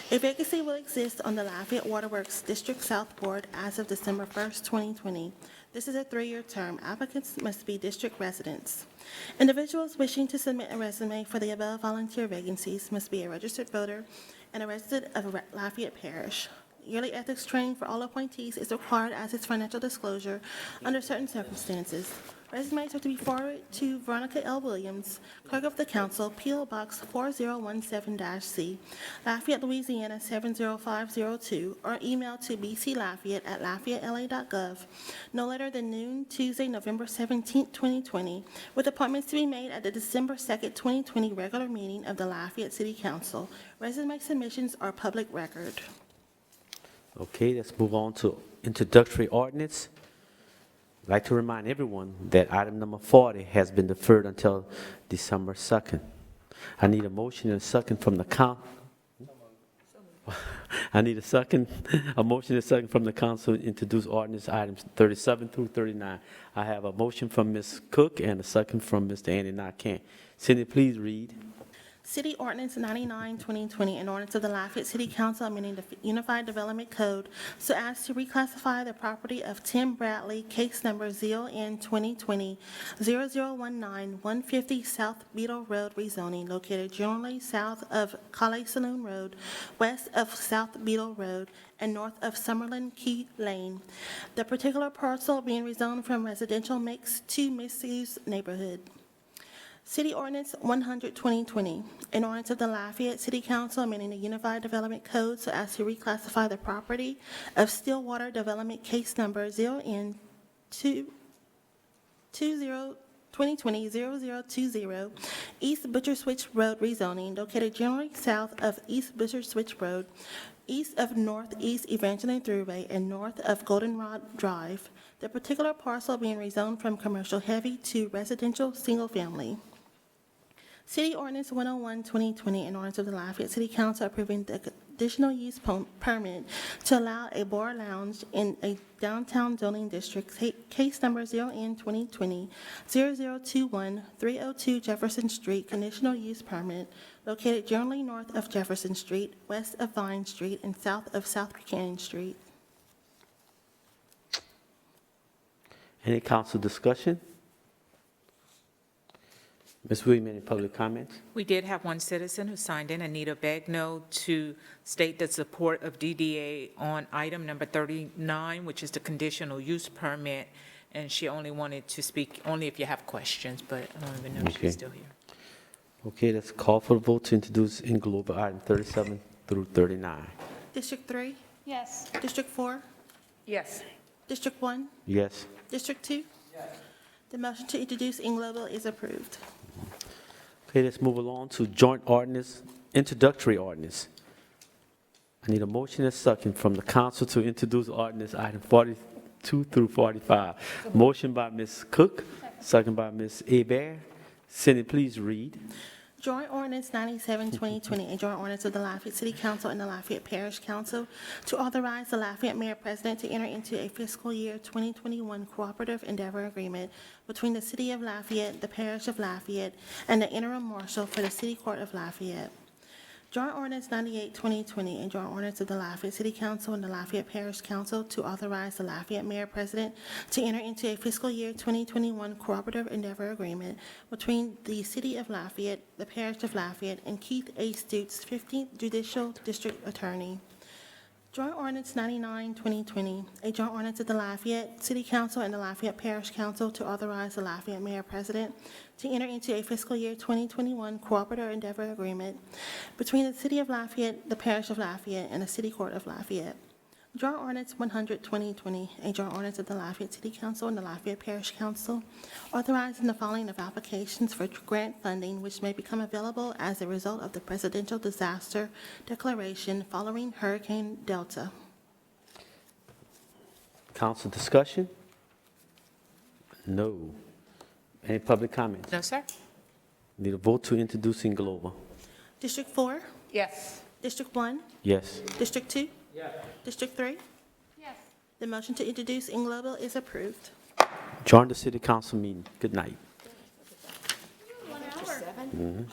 A vacancy will exist on the Lafayette Waterworks District South Board as of December 1st, 2020. This is a 3-year term. Applicants must be district residents. Individuals wishing to submit a resume for the above volunteer vacancies must be a registered voter and a resident of Lafayette Parish. Yearly ethics training for all appointees is required as its financial disclosure under certain circumstances. Resumes are to be forwarded to Veronica L. Williams, Clerk of the Council, P.O. Box 4017-C, Lafayette, Louisiana 70502, or email to bclafayette@lafayettela.gov, no later than noon, Tuesday, November 17, 2020, with appointments to be made at the December 2nd, 2020 regular meeting of the Lafayette City Council. Resume submissions are public record. Okay, let's move on to introductory ordinance. I'd like to remind everyone that item number 40 has been deferred until December 2nd. I need a motion and a second from the council. I need a motion and a second from the council to introduce ordinance items 37 through 39. I have a motion from Ms. Cook and a second from Mr. Andy Nakane. Cindy, please read. City Ordinance 99, 2020, an ordinance of the Lafayette City Council amending the Unified Development Code so as to reclassify the property of Tim Bradley, case number ZON 2020-0019, 150 South Beetle Road rezoning, located generally south of Calais Saloon Road, west of South Beetle Road, and north of Summerlin Key Lane. The particular parcel being rezoned from residential mix to mixed-use neighborhood. City Ordinance 100, 2020, an ordinance of the Lafayette City Council amending the Unified Development Code so as to reclassify the property of Stillwater Development Case Number 2020-0020, East Butcher Switch Road rezoning, located generally south of East Butcher Switch Road, east of Northeast Evangeline Thruway, and north of Goldenrod Drive. The particular parcel being rezoned from commercial heavy to residential single-family. City Ordinance 101, 2020, an ordinance of the Lafayette City Council approving the conditional use permit to allow a bar lounge in a downtown zoning district, case number ZON 2020-0021, 302 Jefferson Street, conditional use permit, located generally north of Jefferson Street, west of Vine Street, and south of South Buchanan Street. Any council discussion? Ms. Williams, any public comments? We did have one citizen who signed in, Anita Bagno, to state the support of DDA on item number 39, which is the conditional use permit, and she only wanted to speak only if you have questions, but I don't even know if Okay. she's still here. Okay, let's call for the vote to introduce and go over item 37 through 39. District 3, Yes. District 4, Yes. District 1, Yes. District 2. The motion to introduce in global is approved. Okay, let's move along to joint ordinance, introductory ordinance. I need a motion and second from the council to introduce ordinance item 42 through 45. Motion by Ms. Cook, second by Ms. Hebert. Cindy, please read. Joint Ordinance 97, 2020, a joint ordinance of the Lafayette City Council and the Lafayette Parish Council to authorize the Lafayette Mayor President to enter into a fiscal year 2021 cooperative endeavor agreement between the City of Lafayette, the Parish of Lafayette, and the interim marshal for the City Court of Lafayette. Joint Ordinance 98, 2020, a joint ordinance of the Lafayette City Council and the Lafayette Parish Council to authorize the Lafayette Mayor President to enter into a fiscal year 2021 cooperative endeavor agreement between the City of Lafayette, the Parish of Lafayette, and Keith A. Stutes, 15th Judicial District Attorney. Joint Ordinance 99, 2020, a joint ordinance of the Lafayette City Council and the Lafayette Parish Council to authorize the Lafayette Mayor President to enter into a fiscal year 2021 cooperative endeavor agreement between the City of Lafayette, the Parish of Lafayette, and the City Court of Lafayette. Joint Ordinance 100, 2020, a joint ordinance of the Lafayette City Council and the Lafayette Parish Council authorizing the filing of applications for grant funding which may become available as a result of the presidential disaster declaration following Hurricane Delta. Council discussion? No. Any public comments? No, sir? Need a vote to introduce in global. District 4, Yes. District 1, Yes. District 2, District 3. Yes. The motion to introduce in global is approved. Join the city council meeting. Good night. 1 hour.